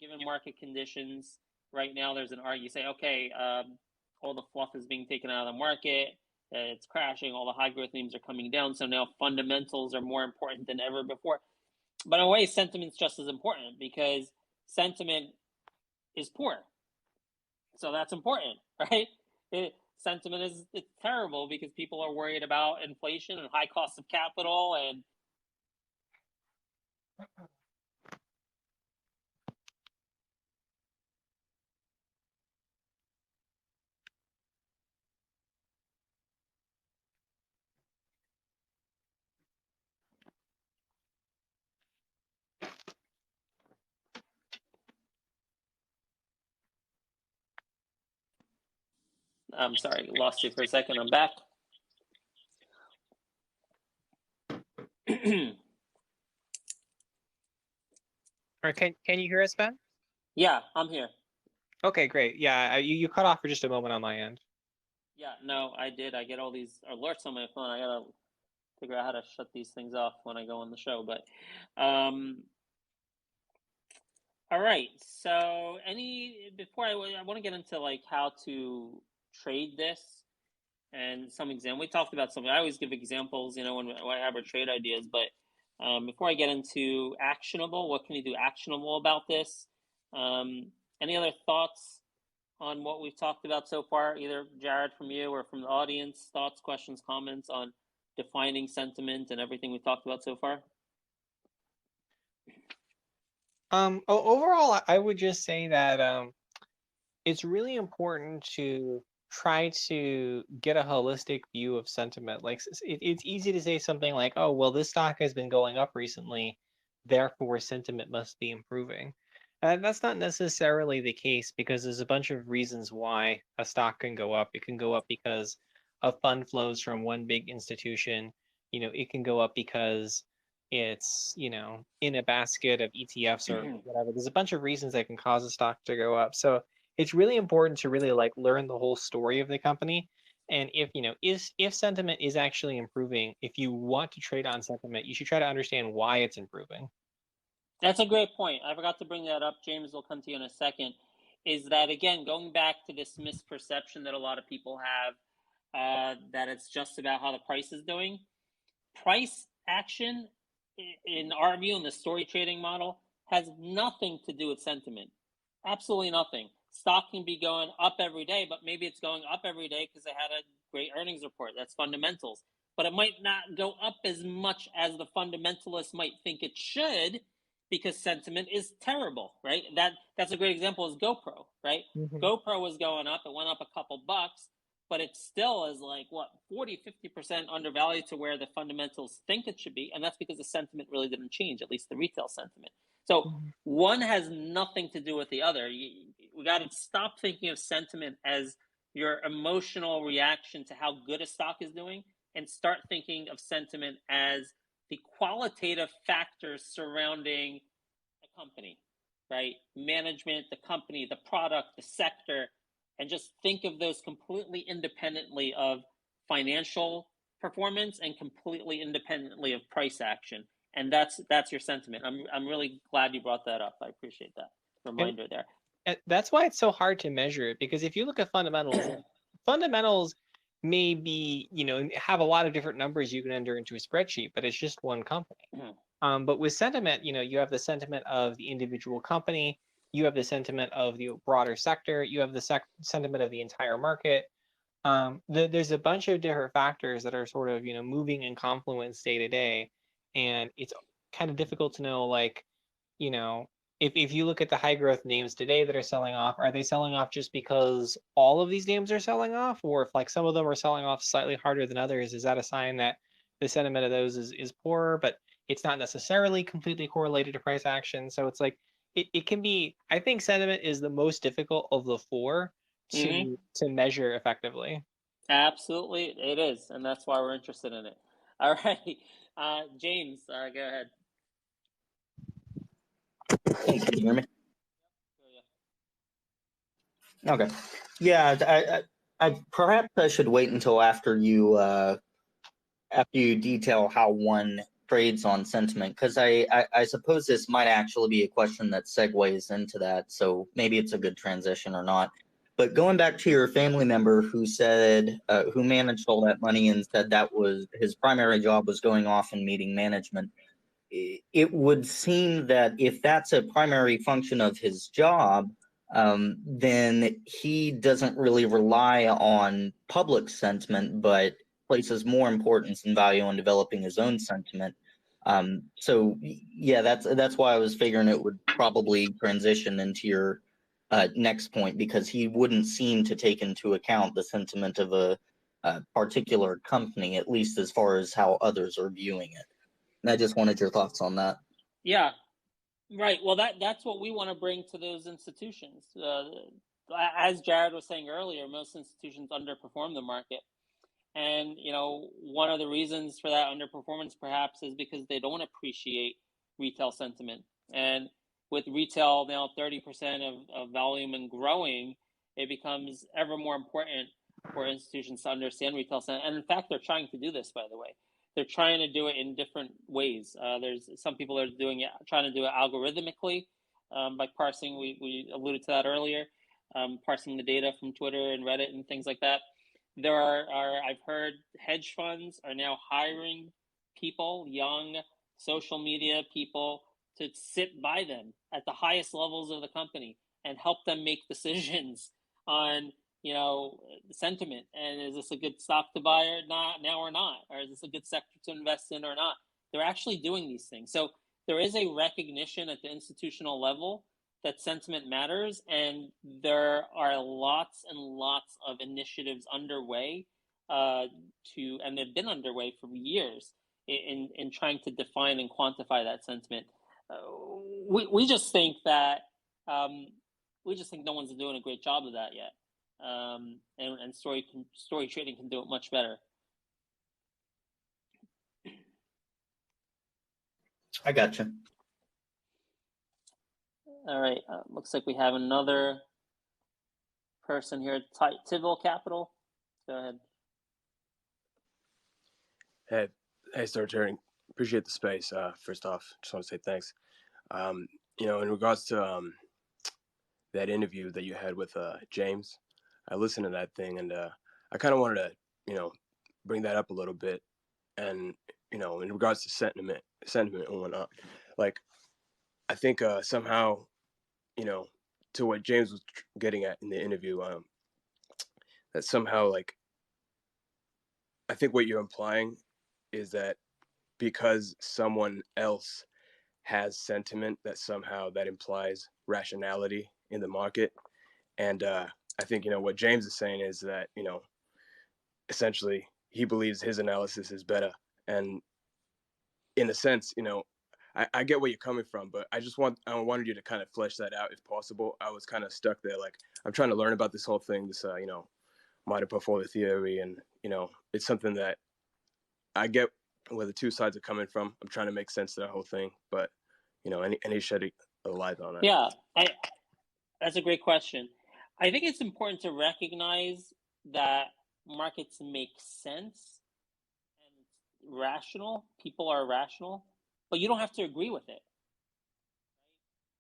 given market conditions right now, there's an argument. You say, okay, all the fluff is being taken out of the market. It's crashing. All the high growth names are coming down. So now fundamentals are more important than ever before. But in a way, sentiment's just as important because sentiment is poor. So that's important, right? Sentiment it's terrible because people are worried about inflation and high cost of capital and I'm sorry, lost you for a second. I'm back. Or can you hear us, Ben? Yeah, I'm here. Okay, great. Yeah, you cut off for just a moment on my end. Yeah, no, I did. I get all these alerts on my phone. I gotta figure out how to shut these things off when I go on the show. But all right. So before I want to get into like how to trade this and some example. We talked about something. I always give examples, when I have our trade ideas. But before I get into actionable, what can you do actionable about this? Any other thoughts on what we've talked about so far, either Jared from you or from the audience? Thoughts, questions, comments on defining sentiment and everything we've talked about so far? Overall, I would just say that it's really important to try to get a holistic view of sentiment. Like it's easy to say something like, "Oh, well, this stock has been going up recently, therefore sentiment must be improving." And that's not necessarily the case because there's a bunch of reasons why a stock can go up. It can go up because of fund flows from one big institution. It can go up because it's, in a basket of ETFs or whatever. There's a bunch of reasons that can cause a stock to go up. So it's really important to really like learn the whole story of the company. And if sentiment is actually improving, if you want to trade on sentiment, you should try to understand why it's improving. That's a great point. I forgot to bring that up. James, will come to you in a second. Is that, again, going back to this misperception that a lot of people have, that it's just about how the price is doing. Price action, in our view, in the story trading model, has nothing to do with sentiment. Absolutely nothing. Stock can be going up every day, but maybe it's going up every day because they had a great earnings report. That's fundamentals. But it might not go up as much as the fundamentalists might think it should because sentiment is terrible, right? That's a great example is Gopro, right? Mhm. GoPro was going up. It went up a couple bucks, but it still is like, 40, 50% undervalued to where the fundamentals think it should be. And that's because the sentiment really didn't change, at least the retail sentiment. So one has nothing to do with the other. We got to stop thinking of sentiment as your emotional reaction to how good a stock is doing and start thinking of sentiment as the qualitative factors surrounding a company, right? Management, the company, the product, the sector, and just think of those completely independently of financial performance and completely independently of price action. And that's your sentiment. I'm really glad you brought that up. I appreciate that reminder there. And that's why it's so hard to measure it, because if you look at fundamentals, fundamentals may be, have a lot of different numbers you can enter into a spreadsheet, but it's just one company. But with sentiment, you have the sentiment of the individual company, you have the sentiment of the broader sector, you have the sentiment of the entire market. There's a bunch of different factors that are sort of, moving in confluence day to day. And it's kind of difficult to know, like, if you look at the high growth names today that are selling off, are they selling off just because all of these names are selling off? Or if like some of them are selling off slightly harder than others, is that a sign that the sentiment of those is poorer, but it's not necessarily completely correlated to price action? So it's like, it can be, I think sentiment is the most difficult of the four to measure effectively. Absolutely, it is, and that's why we're interested in it. All right, James, go ahead. Hey, can you hear me? Okay. Yeah, I perhaps I should wait until after you detail how one trades on sentiment, because I suppose this might actually be a question that segues into that. So maybe it's a good transition or not. But going back to your family member who said, who managed all that money and said that was his primary job was going off and meeting management, it would seem that if that's a primary function of his job, then he doesn't really rely on public sentiment, but places more importance and value on developing his own sentiment. So yeah, that's why I was figuring it would probably transition into your next point, because he wouldn't seem to take into account the sentiment of a particular company, at least as far as how others are viewing it. And I just wanted your thoughts on that. Yeah, right. Well, that's what we want to bring to those institutions. As Jared was saying earlier, most institutions underperform the market. And, one of the reasons for that underperformance perhaps is because they don't appreciate retail sentiment. And with retail now 30% of volume and growing, it becomes ever more important for institutions to understand retail sentiment. And in fact, they're trying to do this, by the way. They're trying to do it in different ways. There's some people are trying to do it algorithmically by parsing. We alluded to that earlier, parsing the data from Twitter and Reddit and things like that. There are I've heard hedge funds are now hiring people, young social media people, to sit by them at the highest levels of the company and help them make decisions on sentiment, and is this a good stock to buy or not now or not, or is this a good sector to invest in or not? They're actually doing these things. So there is a recognition at the institutional level that sentiment matters, and there are lots and lots of initiatives underway and they've been underway for years in trying to define and quantify that sentiment. We just think that no one's doing a great job of that yet. And story trading can do it much better. I gotcha. All right. Looks like we have another person here. Tivil Capital. Go ahead. Hey, StoryTrading. Appreciate the space. First off, just want to say thanks. In regards to that interview that you had with James, I listened to that thing, and I kind of wanted to, bring that up a little bit. And in regards to sentiment and whatnot, like I think somehow, to what James was getting at in the interview, that somehow, like, I think what you're implying is that because someone else has sentiment, that somehow that implies rationality in the market. And I think, what James is saying is that, essentially he believes his analysis is better. And in a sense, I get where you're coming from, but I wanted you to kind of flesh that out if possible. I was kind of stuck there. Like, I'm trying to learn about this whole thing, this, modern portfolio theory. And, it's something that I get where the two sides are coming from. I'm trying to make sense of that whole thing, but, any shedding of light on it. Yeah, that's a great question. I think it's important to recognize that markets make sense and rational. People are rational, but you don't have to agree with it.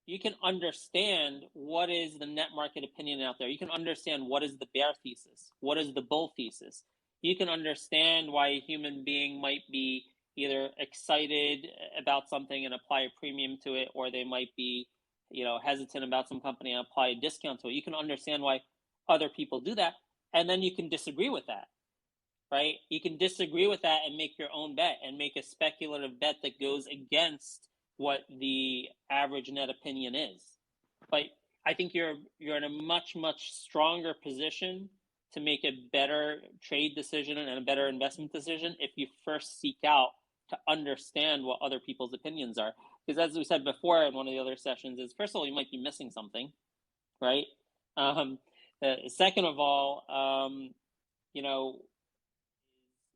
You can understand what is the net market opinion out there. You can understand what is the bear thesis, what is the bull thesis. You can understand why a human being might be either excited about something and apply a premium to it, or they might be, hesitant about some company and apply a discount to it. You can understand why other people do that, and then you can disagree with that, right? You can disagree with that and make your own bet and make a speculative bet that goes against what the average net opinion is. But I think you're in a much, much stronger position to make a better trade decision and a better investment decision if you first seek out to understand what other people's opinions are. Because as we said before in one of the other sessions, is first of all, you might be missing something, right? Second of all,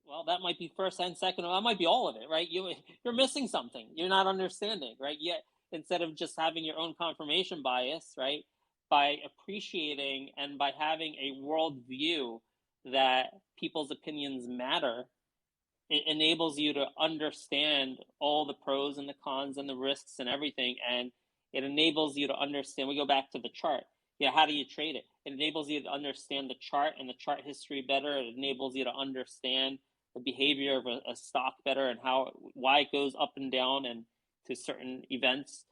well, that might be first, and second, that might be all of it, right? You're missing something. You're not understanding, right? Yet instead of just having your own confirmation bias, right, by appreciating and by having a worldview that people's opinions matter, it enables you to understand all the pros and the cons and the risks and everything. And it enables you to understand, we go back to the chart. How do you trade it? It enables you to understand the chart and the chart history better. It enables you to understand the behavior of a stock better and why it goes up and down and to certain events.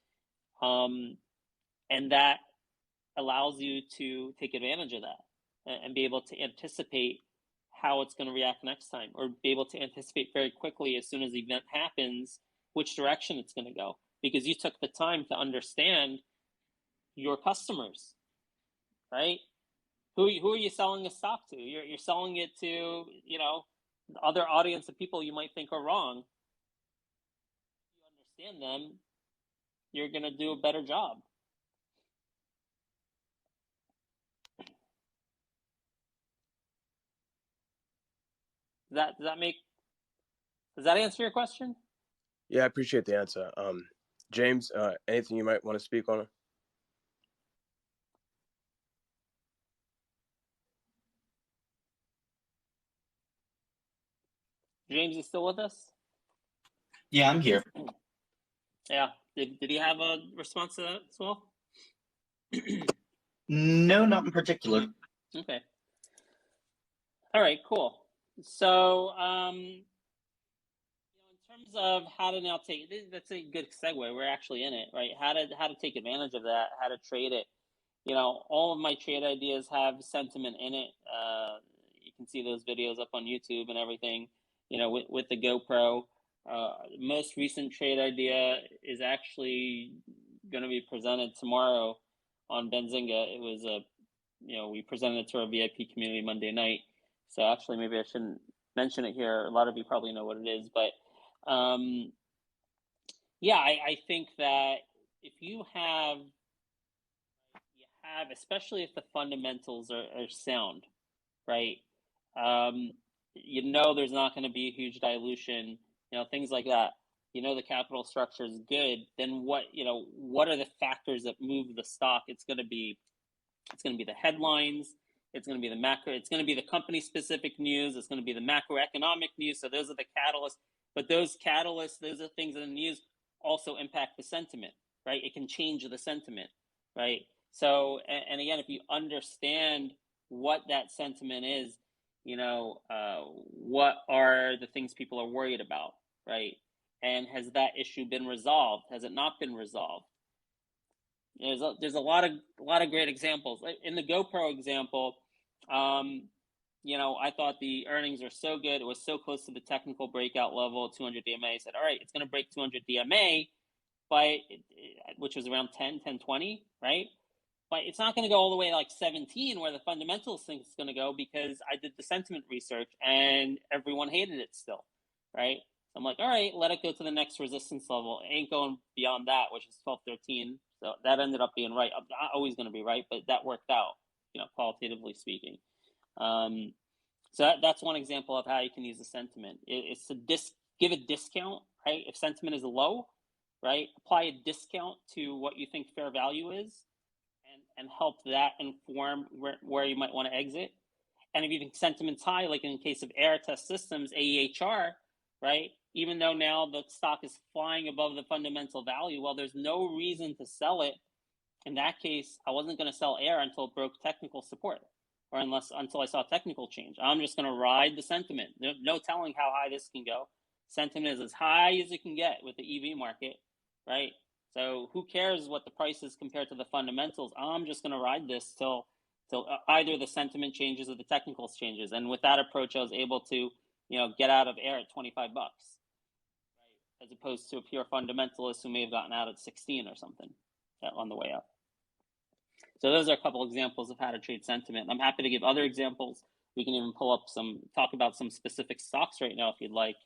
And that allows you to take advantage of that and be able to anticipate how it's going to react next time, or be able to anticipate very quickly as soon as the event happens, which direction it's going to go, because you took the time to understand your customers, right? Who are you selling a stock to? You're selling it to, the other audience of people you might think are wrong. If you understand them, you're going to do a better job. Does that answer your question? Yeah, I appreciate the answer. James, anything you might want to speak on? James, is still with us? Yeah, I'm here. Yeah. Did he have a response to that as well? No, not in particular. Okay. All right, cool. So, in terms of how to now that's a good segue. We're actually in it, right? How to take advantage of that, how to trade it. you know, all of my trade ideas have sentiment in it. You can see those videos up on YouTube and everything, you know, with the GoPro. Most recent trade idea is actually going to be presented tomorrow on Benzinga. It was you know, we presented it to our VIP community Monday night. So actually, maybe I shouldn't mention it here. A lot of you probably know what it is, but yeah, I think that if you have, especially if the fundamentals are sound, right? You know, there's not going to be a huge dilution, you know, things like that. You know, the capital structure is good. Then what, you know, what are the factors that move the stock? It's going to be the headlines. It's going to be the macro. It's going to be the company specific news. It's going to be the macroeconomic news. So those are the catalysts. But those catalysts, those are things in the news also impact the sentiment, right? It can change the sentiment, right? So, and again, if you understand what that sentiment is, you know, what are the things people are worried about, right? And has that issue been resolved? Has it not been resolved? There's a lot of great examples. In the GoPro example, you know, I thought the earnings are so good. It was so close to the technical breakout level, 200 DMA. I said, all right, it's going to break 200 DMA, which was around 1020, right? But it's not going to go all the way like 17 where the fundamentals think it's going to go, because I did the sentiment research and everyone hated it still, right? I'm like, all right, let it go to the next resistance level. It ain't going beyond that, which is 1213. So that ended up being right. I'm not always going to be right, but that worked out, you know, qualitatively speaking. So that's one example of how you can use the sentiment. It's to give a discount, right? If sentiment is low, right, apply a discount to what you think fair value is, and help that inform where you might want to exit. And if you think sentiment's high, like in the case of Air Test Systems, AEHR, right? Even though now the stock is flying above the fundamental value, well, there's no reason to sell it. In that case, I wasn't going to sell Air until it broke technical support, or until I saw technical change. I'm just going to ride the sentiment. No telling how high this can go. Sentiment is as high as it can get with the EV market, right? So who cares what the price is compared to the fundamentals? I'm just going to ride this till either the sentiment changes or the technicals changes. And with that approach, I was able to, you know, get out of Air at 25 bucks, right? As opposed to a pure fundamentalist who may have gotten out at 16 or something on the way up. So those are a couple examples of how to trade sentiment. I'm happy to give other examples. We can even talk about some specific stocks right now if you'd like,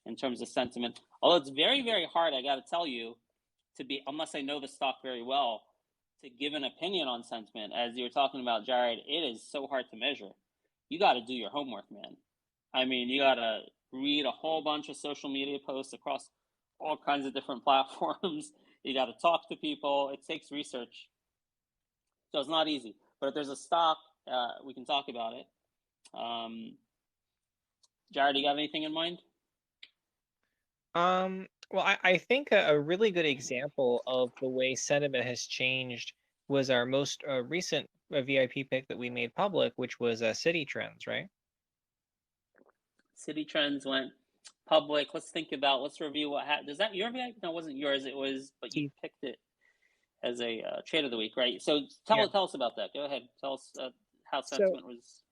in terms of sentiment. Although it's very, very hard, I got to tell you, unless I know the stock very well, to give an opinion on sentiment. As you were talking about, Jared, it is so hard to measure. You got to do your homework, man. I mean, you got to read a whole bunch of social media posts across all kinds of different platforms. You got to talk to people. It takes research. So it's not easy. But if there's a stock, we can talk about it. Jared, you got anything in mind? Well, I think a really good example of the way sentiment has changed was our most recent VIP pick that we made public, which was City Trends, right? City Trends went public. Let's review what happened. Is that your VIP? No, it wasn't yours. It was, but you picked it as a trade of the week, right? So tell us about that. Go ahead. Tell us how sentiment was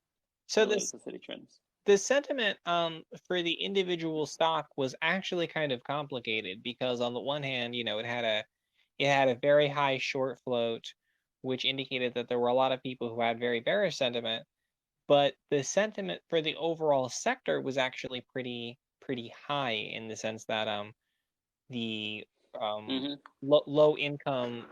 related to City Trends. The sentiment for the individual stock was actually kind of complicated, because on the one hand, you know, it had a very high short float, which indicated that there were a lot of people who had very bearish sentiment, but the sentiment for the overall sector was actually pretty high, in the sense that the low income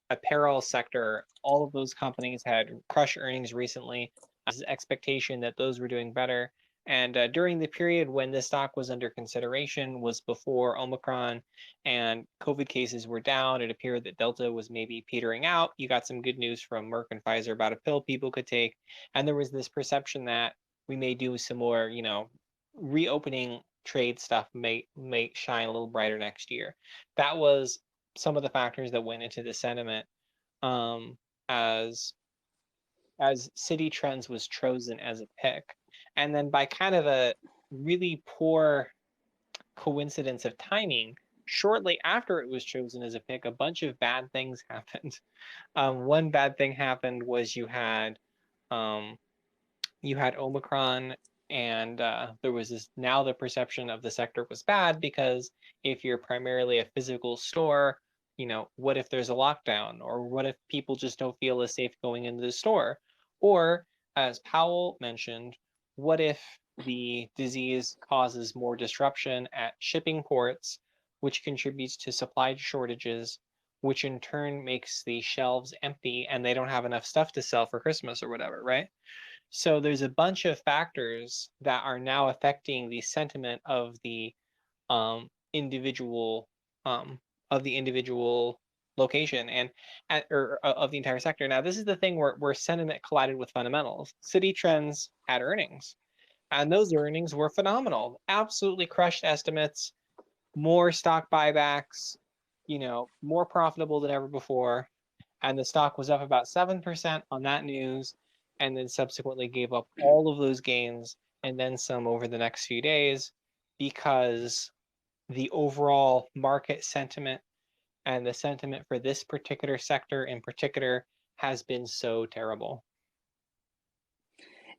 apparel sector, all of those companies had crushed earnings recently. There's expectation that those were doing better. And during the period when this stock was under consideration was before Omicron and COVID cases were down. It appeared that Delta was maybe petering out. You got some good news from Merck and Pfizer about a pill people could take. And there was this perception that we may do some more, you know, reopening trade stuff may shine a little brighter next year. That was some of the factors that went into the sentiment as City Trends was chosen as a pick. And then by kind of a really poor coincidence of timing, shortly after it was chosen as a pick, a bunch of bad things happened. One bad thing happened was you had Omicron, and there was this, now the perception of the sector was bad because if you're primarily a physical store, what if there's a lockdown, or what if people just don't feel as safe going into the store? Or, as Powell mentioned, what if the disease causes more disruption at shipping ports, which contributes to supply shortages, which in turn makes the shelves empty and they don't have enough stuff to sell for Christmas or whatever, right? So there's a bunch of factors that are now affecting the sentiment of the individual location and of the entire sector. Now, this is the thing where sentiment collided with fundamentals. City Trends had earnings, and those earnings were phenomenal. Absolutely crushed estimates, more stock buybacks, more profitable than ever before. And the stock was up about 7% on that news, and then subsequently gave up all of those gains and then some over the next few days, because the overall market sentiment and the sentiment for this particular sector in particular has been so terrible.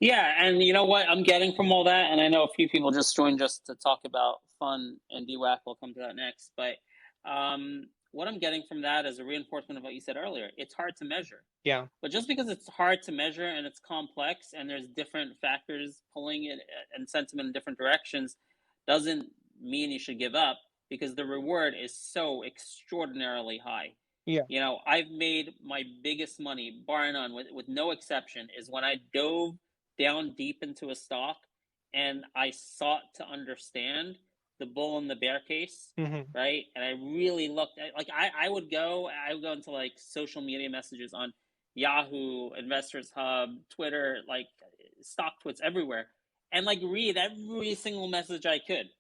Yeah, and you know what I'm getting from all that, and I know a few people just joined just to talk about fun and DWAC. We'll come to that next, but what I'm getting from that is a reinforcement of what you said earlier. It's hard to measure. Yeah. But just because it's hard to measure and it's complex and there's different factors pulling it and sentiment in different directions doesn't mean you should give up, because the reward is so extraordinarily high. Yeah. I've made my biggest money, bar none, with no exception, is when I dove down deep into a stock and I sought to understand the bull and the bear case, right? And I really looked at, like, I would go into like social media messages on Yahoo, Investors Hub, Twitter, like stock twits everywhere, and like read every single message I could.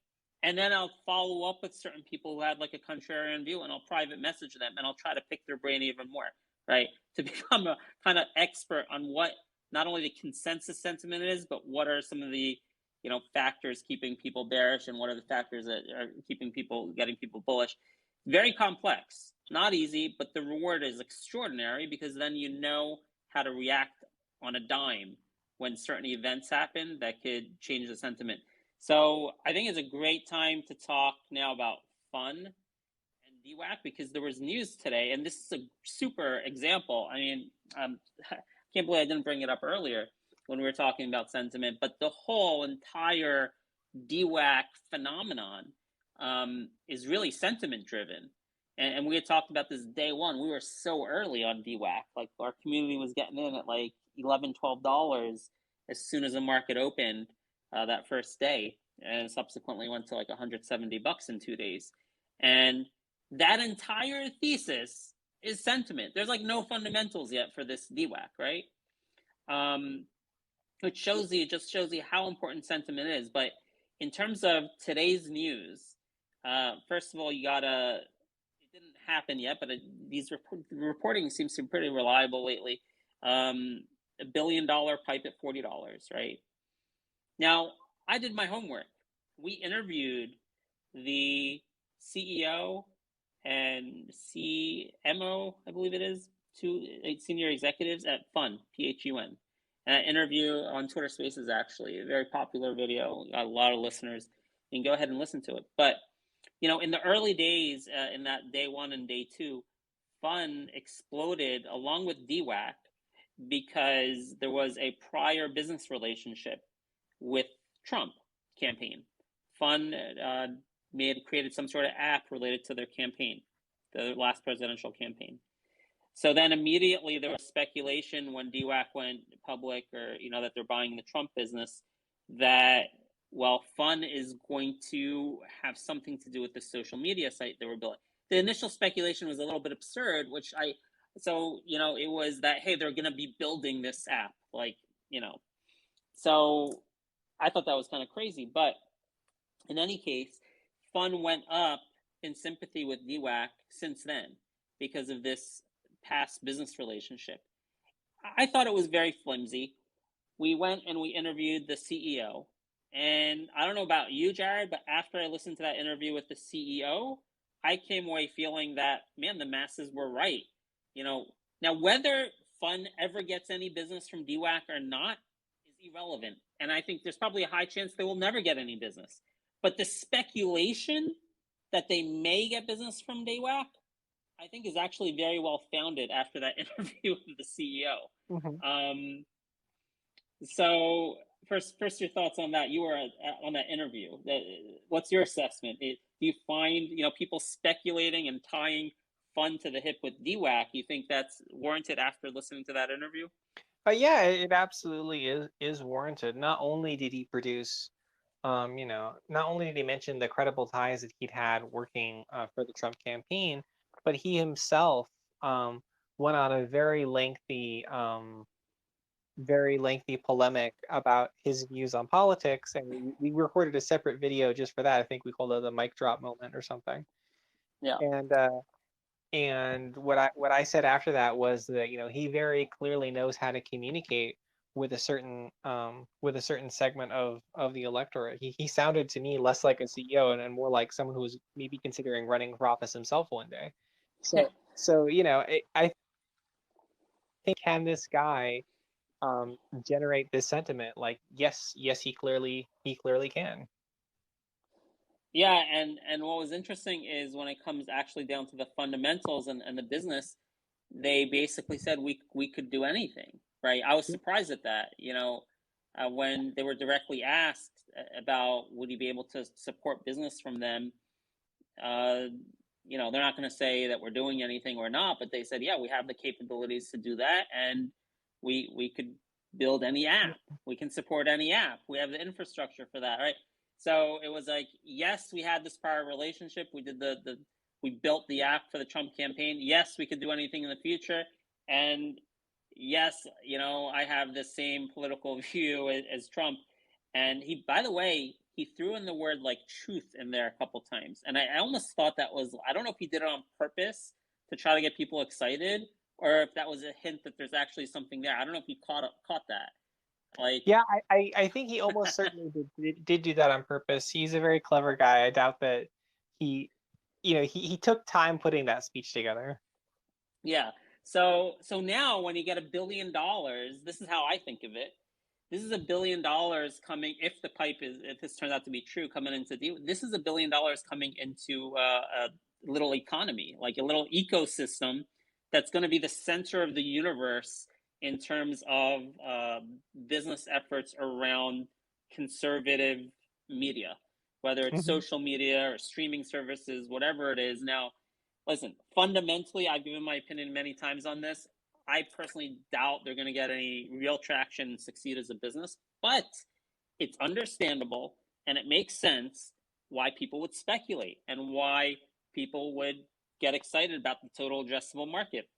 And then I'll follow up with certain people who had like a contrarian view, and I'll private message them, and I'll try to pick their brain even more, right? To become a kind of expert on what not only the consensus sentiment is, but what are some of the factors keeping people bearish, and what are the factors that are getting people bullish. Very complex, not easy, but the reward is extraordinary, because then you know how to react on a dime when certain events happen that could change the sentiment. So I think it's a great time to talk now about fun and DWAC, because there was news today, and this is a super example. I mean, I can't believe I didn't bring it up earlier when we were talking about sentiment, but the whole entire DWAC phenomenon is really sentiment driven. And we had talked about this day one. We were so early on DWAC. Like, our community was getting in at like $11, $12 as soon as the market opened that first day, and subsequently went to like $170 in 2 days. And that entire thesis is sentiment. There's like no fundamentals yet for this DWAC, right? Which shows you how important sentiment is. But in terms of today's news, first of all, it didn't happen yet, but reporting seems to be pretty reliable lately. $1 billion pipe at $40, right? Now, I did my homework. We interviewed the CEO and CMO, I believe it is, two senior executives at Fun, PHUN. And interview on Twitter Spaces, actually, a very popular video, got a lot of listeners. You can go ahead and listen to it. But, in the early days, in that day one and day two, Fun exploded along with DWAC because there was a prior business relationship with Trump campaign. Fun created some sort of app related to their campaign, the last presidential campaign. So then immediately there was speculation when DWAC went public, or that they're buying the Trump business, that Fun is going to have something to do with the social media site they were building. The initial speculation was a little bit absurd, it was that, hey, they're going to be building this app, So I thought that was kind of crazy. But in any case, Fun went up in sympathy with DWAC since then because of this past business relationship. I thought it was very flimsy. We went and we interviewed the CEO. And I don't know about you, Jared, but after I listened to that interview with the CEO, I came away feeling that, man, the masses were right. Now whether Fun ever gets any business from DWAC or not is irrelevant. And I think there's probably a high chance they will never get any business. But the speculation that they may get business from DWAC, I think, is actually very well founded after that interview with the CEO. Mm-hmm. So first, your thoughts on that. You were on that interview. What's your assessment? Do you find people speculating and tying Fun to the hip with DWAC? You think that's warranted after listening to that interview? Yeah, it absolutely is warranted. Not only did he produce, not only did he mention the credible ties that he'd had working for the Trump campaign, but he himself went on a very lengthy polemic about his views on politics, and we recorded a separate video just for that. I think we called it the mic drop moment or something. Yeah. And what I said after that was that he very clearly knows how to communicate with a certain segment of the electorate. He sounded to me less like a CEO and more like someone who was maybe considering running for office himself one day. So I think, can this guy generate this sentiment? Like, yes, he clearly can. Yeah, and what was interesting is when it comes actually down to the fundamentals and the business, they basically said we could do anything, right? I was surprised at that. When they were directly asked about would he be able to support business from them, they're not going to say that we're doing anything or not, but they said, yeah, we have the capabilities to do that, and we could build any app, we can support any app, we have the infrastructure for that, right? So it was like, yes, we had this prior relationship. We did we built the app for the Trump campaign. Yes, we could do anything in the future. And yes, I have the same political view as Trump. And he, by the way, he threw in the word like truth in there a couple times. And I almost thought that was, I don't know if he did it on purpose to try to get people excited, or if that was a hint that there's actually something there. I don't know if he caught that. Like, yeah, I think he almost certainly did do that on purpose. He's a very clever guy. I doubt that he took time putting that speech together. Yeah. So now when you get $1 billion, this is how I think of it. This is $1 billion coming, if this turns out to be true, coming into this is $1 billion coming into a little economy, like a little ecosystem that's going to be the center of the universe in terms of business efforts around conservative media, whether it's social media or streaming services, whatever it is. Now, listen, fundamentally, I've given my opinion many times on this. I personally doubt they're going to get any real traction and succeed as a business, but it's understandable and it makes sense why people would speculate and why people would get excited about the total addressable market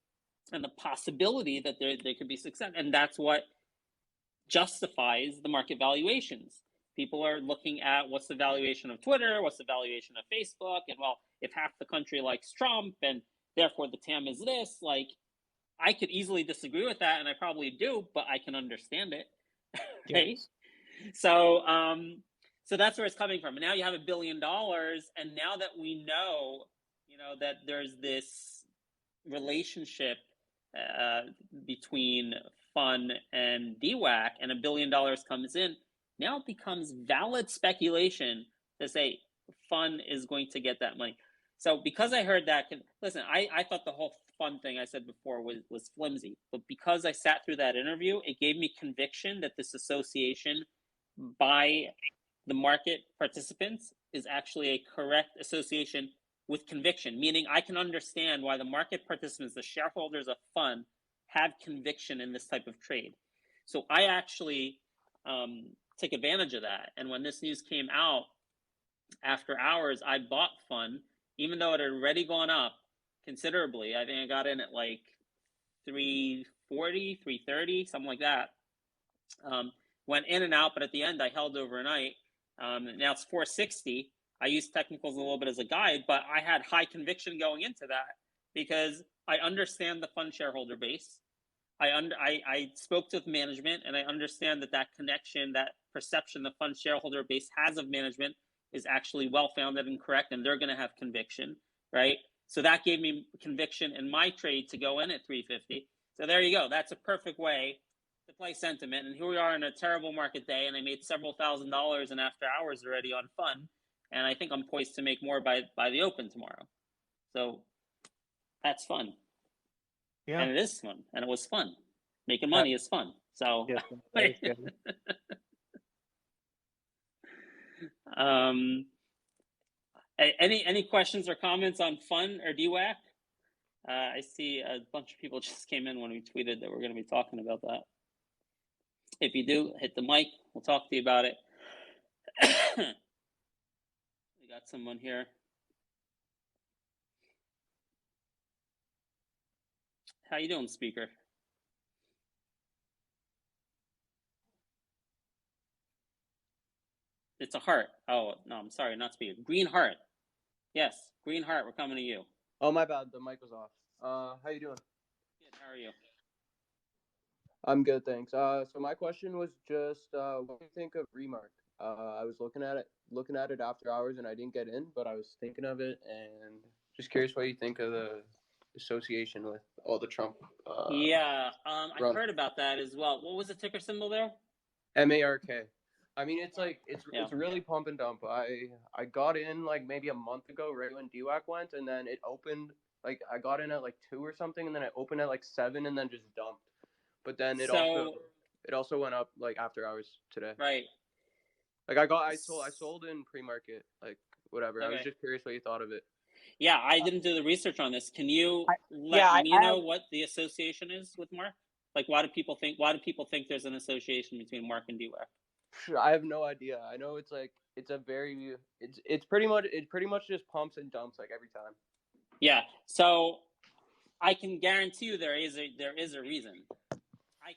and the possibility that there could be success. And that's what justifies the market valuations. People are looking at what's the valuation of Twitter, what's the valuation of Facebook, and well, if half the country likes Trump and therefore the TAM is this, like, I could easily disagree with that, and I probably do, but I can understand it. Right? Yes. So that's where it's coming from. And now you have $1 billion, and now that we know, that there's this relationship between Fun and DWAC, and $1 billion comes in, now it becomes valid speculation to say Fun is going to get that money. So because I heard that, listen, I thought the whole Fun thing I said before was flimsy, but because I sat through that interview, it gave me conviction that this association by the market participants is actually a correct association with conviction, meaning I can understand why the market participants, the shareholders of Fun, have conviction in this type of trade. So I actually take advantage of that. And when this news came out, after hours, I bought Fun, even though it had already gone up considerably. I think I got in at like 340, 330, something like that. Went in and out, but at the end I held overnight. Now it's 460. I use technicals a little bit as a guide, but I had high conviction going into that because I understand the Fun shareholder base. I spoke to management, and I understand that connection, that perception the Fun shareholder base has of management is actually well-founded and correct, and they're going to have conviction. right? So that gave me conviction in my trade to go in at 350. So there you go. That's a perfect way to play sentiment. And here we are in a terrible market day, and I made several $1,000s in after hours already on fun. And I think I'm poised to make more by the open tomorrow. So that's fun. Yeah. And it is fun. And it was fun. Making money is fun. So Yes, that is good. Any questions or comments on fun or DWAC? I see a bunch of people just came in when we tweeted that we're going to be talking about that. If you do, hit the mic. We'll talk to you about it. We got someone here. How you doing, speaker? It's a heart. Oh, no, I'm sorry, not speaker. Green heart. Yes, green heart, we're coming to you. Oh, my bad. The mic was off. How you doing? Good, how are you? I'm good, thanks. So my question was just, what do you think of Remark? I was looking at it after hours, and I didn't get in, but I was thinking of it, and just curious what you think of the association with all the Trump. Yeah, I run. heard about that as well. What was the ticker symbol there? MARK. I mean, it's Yeah. really pump and dump. I got in like maybe a month ago, right when DWAC went, and then it opened like I got in at like 2 or something, and then it opened at like 7, and then just dumped. But then it also went up like after hours today. Right. Like I sold in pre-market, like whatever. Okay. I was just curious what you thought of it. Yeah, I didn't do the research on this. Can you I know what the association is with Mark? Like, why do people think there's an association between Mark and DWAC? I have no idea. I know it's like it's pretty much just pumps and dumps like every time. Yeah. So I can guarantee you there is a reason. I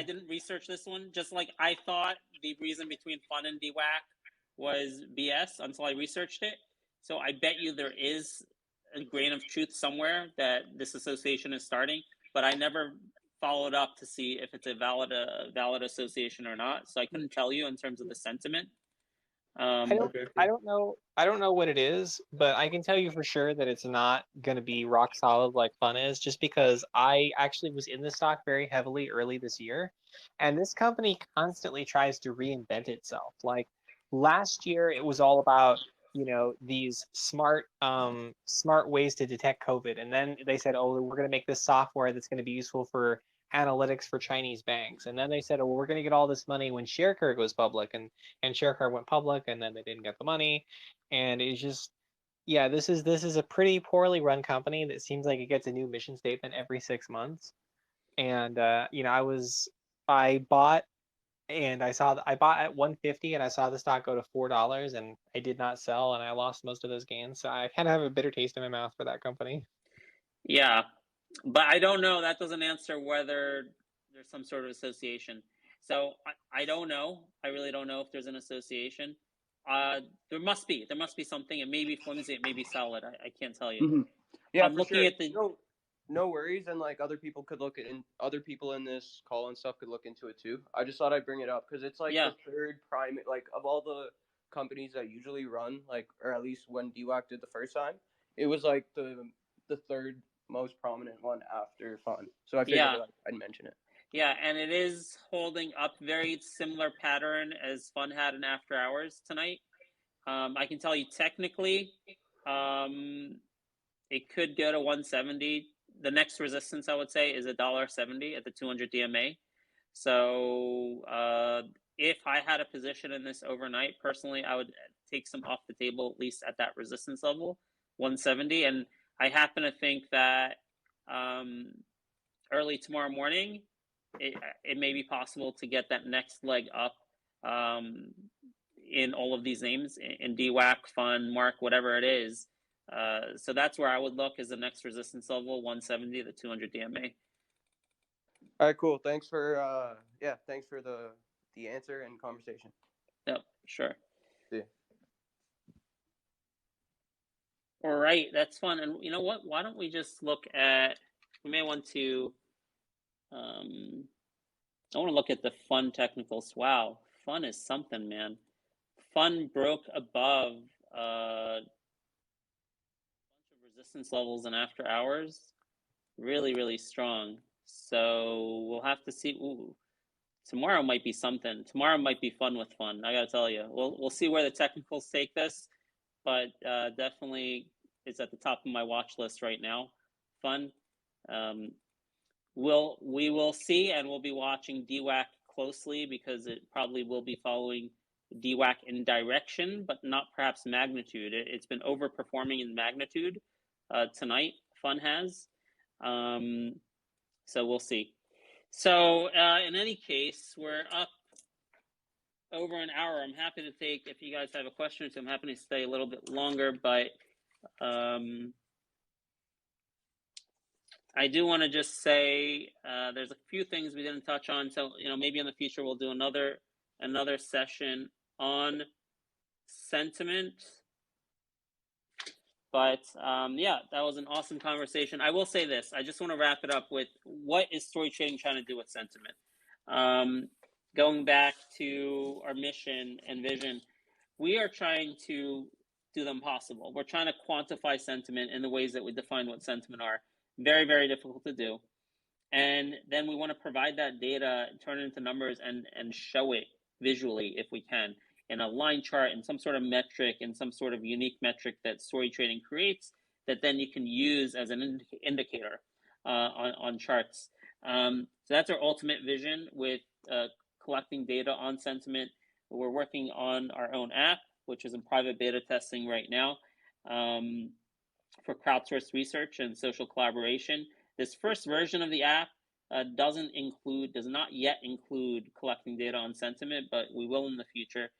didn't research this one. Just like I thought the reason between fun and DWAC was BS until I researched it. So I bet you there is a grain of truth somewhere that this association is starting, but I never followed up to see if it's a valid association or not. So I couldn't tell you in terms of the sentiment. I don't know what it is, but I can tell you for sure that it's not going to be rock solid like fun is, just because I actually was in the stock very heavily early this year, and this company constantly tries to reinvent itself. Like last year, it was all about these smart ways to detect COVID, and then they said, oh, we're going to make this software that's going to be useful for analytics for Chinese banks. And then they said, oh, well, we're going to get all this money when ShareCare goes public, and ShareCare went public, and then they didn't get the money. And it's just, yeah, this is a pretty poorly run company that seems like it gets a new mission statement every 6 months. And I bought at 150, and I saw the stock go to $4, and I did not sell, and I lost most of those gains. So I kind of have a bitter taste in my mouth for that company. Yeah. But I don't know. That doesn't answer whether there's some sort of association. So I don't know. I really don't know if there's an association. There must be something. It may be flimsy. It may be solid. I can't tell you. Mm-hmm. Yeah, I'm looking at the. No worries, and like other people in this call and stuff could look into it too. I just thought I'd bring it up because it's like the third prime, like of all the companies that usually run, like, or at least when DWAC did the first time, it was like the third most prominent one after fun. So I figured I'd mention it. Yeah, and it is holding up very similar pattern as fun had in after hours tonight. I can tell you technically, it could go to 170. The next resistance, I would say, is $1.70 at the 200 DMA. So if I had a position in this overnight, personally, I would take some off the table, at least at that resistance level, 170. And I happen to think that early tomorrow morning, it may be possible to get that next leg up in all of these names, in DWAC, Fun, Mark, whatever it is. So that's where I would look as the next resistance level, 170, the 200 DMA. All right, cool. Thanks for the answer and conversation. Yep, sure. See ya. All right, that's fun. And you know what? Why don't we just look at? We may want to. I want to look at the Fun technicals. Wow, Fun is something, man. Fun broke above a bunch of resistance levels and after hours, really, really strong. So we'll have to see. Ooh, tomorrow might be something. Tomorrow might be fun with fun. I gotta tell you, we'll see where the technicals take this, but definitely it's at the top of my watch list right now. Fun. We will see, and we'll be watching DWAC closely because it probably will be following DWAC in direction, but not perhaps magnitude. It's been overperforming in magnitude tonight. Fun has. So we'll see. So in any case, we're up over an hour. I'm happy to take, if you guys have a question or two, I'm happy to stay a little bit longer, but I do want to just say there's a few things we didn't touch on. So, maybe in the future we'll do another session on sentiment. But yeah, that was an awesome conversation. I will say this. I just want to wrap it up with what is story trading trying to do with sentiment? Going back to our mission and vision, we are trying to do the impossible. We're trying to quantify sentiment in the ways that we define what sentiment are. Very, very difficult to do. And then we want to provide that data, turn it into numbers, and show it visually if we can, in a line chart, in some sort of metric, in some sort of unique metric that story trading creates, that then you can use as an indicator on charts. So that's our ultimate vision with collecting data on sentiment. We're working on our own app, which is in private beta testing right now, for crowdsourced research and social collaboration. This first version of the app does not yet include collecting data on sentiment, but we will in the future.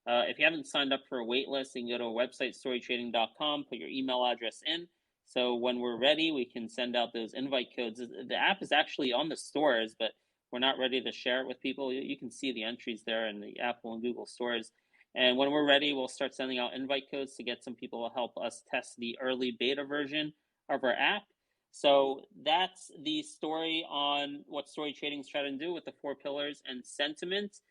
If you haven't signed up for a wait list, you can go to our website, storytrading.com, put your email address in. So when we're ready, we can send out those invite codes. The app is actually on the stores, but we're not ready to share it with people. You can see the entries there in the Apple and Google stores. And when we're ready, we'll start sending out invite codes to get some people to help us test the early beta version of our app. So that's the story on what story trading is trying to do with the 4 pillars and sentiment.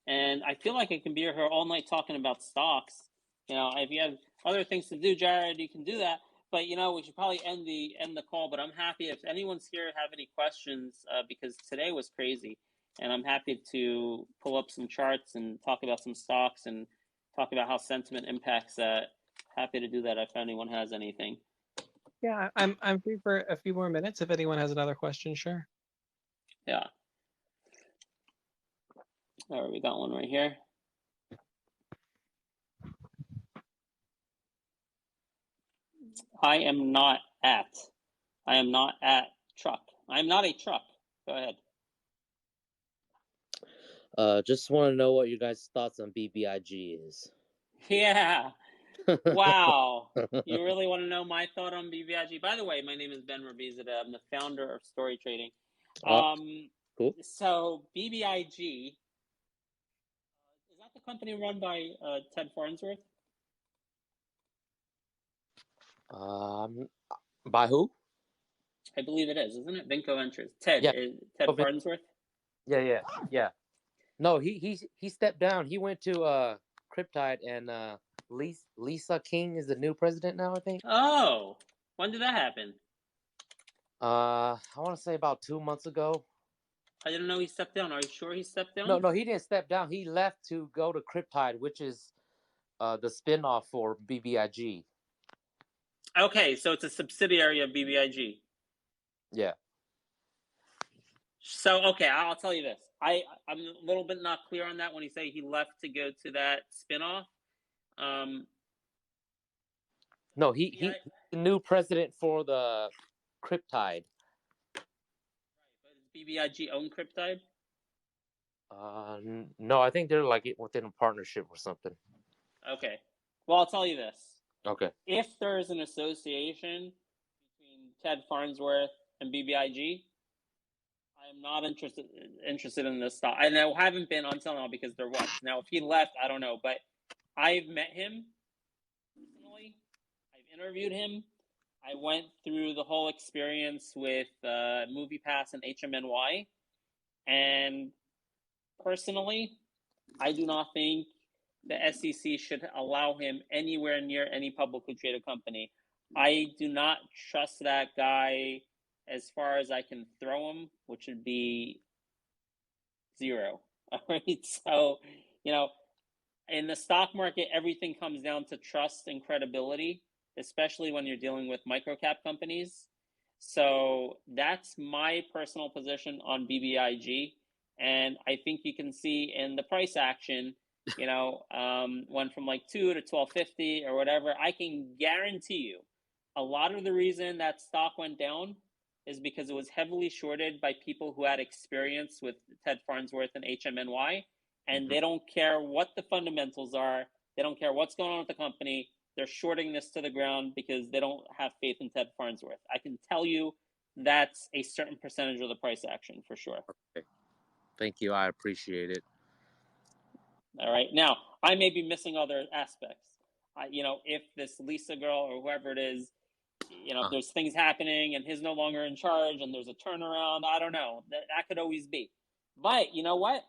And I feel like I can be here all night talking about stocks. If you have other things to do, Jared, you can do that. But we should probably end the call. But I'm happy if anyone's here have any questions, because today was crazy. And I'm happy to pull up some charts and talk about some stocks and talk about how sentiment impacts that. Happy to do that if anyone has anything. Yeah, I'm free for a few more minutes. If anyone has another question, sure. Yeah. All right, we got one right here. I am not at truck. I am not a truck. Go ahead. Just want to know what you guys' thoughts on BBIG is. Yeah. Wow. You really want to know my thought on BBIG? By the way, my name is Ben Rabizadeh. I'm the founder of StoryTrading. Cool. So BBIG, is that the company run by Ted Farnsworth? By who? I believe it is, isn't it? Vinco Ventures. Ted. Yeah. Ted Farnsworth? Yeah. No, he stepped down. He went to Cryptide, and Lisa King is the new president now, I think. Oh, when did that happen? I want to say about 2 months ago. I didn't know he stepped down. Are you sure he stepped down? No, he didn't step down. He left to go to Cryptide, which is the spinoff for BBIG. Okay, so it's a subsidiary of BBIG. Yeah. So, okay, I'll tell you this. I'm a little bit not clear on that when you say he left to go to that spinoff. No, he's the new president for the Cryptide. But does BBIG own Cryptide? No, I think they're like within a partnership or something. Okay. Well, I'll tell you this. Okay. If there is an association between Ted Farnsworth and BBIG, I am not interested in this stock. I haven't been until now because there was. Now, if he left, I don't know. But I've met him personally. I've interviewed him. I went through the whole experience with MoviePass and HMNY. And personally, I do not think the SEC should allow him anywhere near any publicly traded company. I do not trust that guy as far as I can throw him, which would be 0. All right. So, in the stock market, everything comes down to trust and credibility, especially when you're dealing with microcap companies. So that's my personal position on BBIG. And I think you can see in the price action, went from like 2 to 12.50 or whatever. I can guarantee you a lot of the reason that stock went down is because it was heavily shorted by people who had experience with Ted Farnsworth and HMNY, and they don't care what the fundamentals are. They don't care what's going on with the company. They're shorting this to the ground because they don't have faith in Ted Farnsworth. I can tell you that's a certain percentage of the price action for sure. Okay. Thank you. I appreciate it. All right. Now, I may be missing other aspects. If this Lisa girl or whoever it is, if there's things happening and he's no longer in charge and there's a turnaround, I don't know. That could always be. But you know what?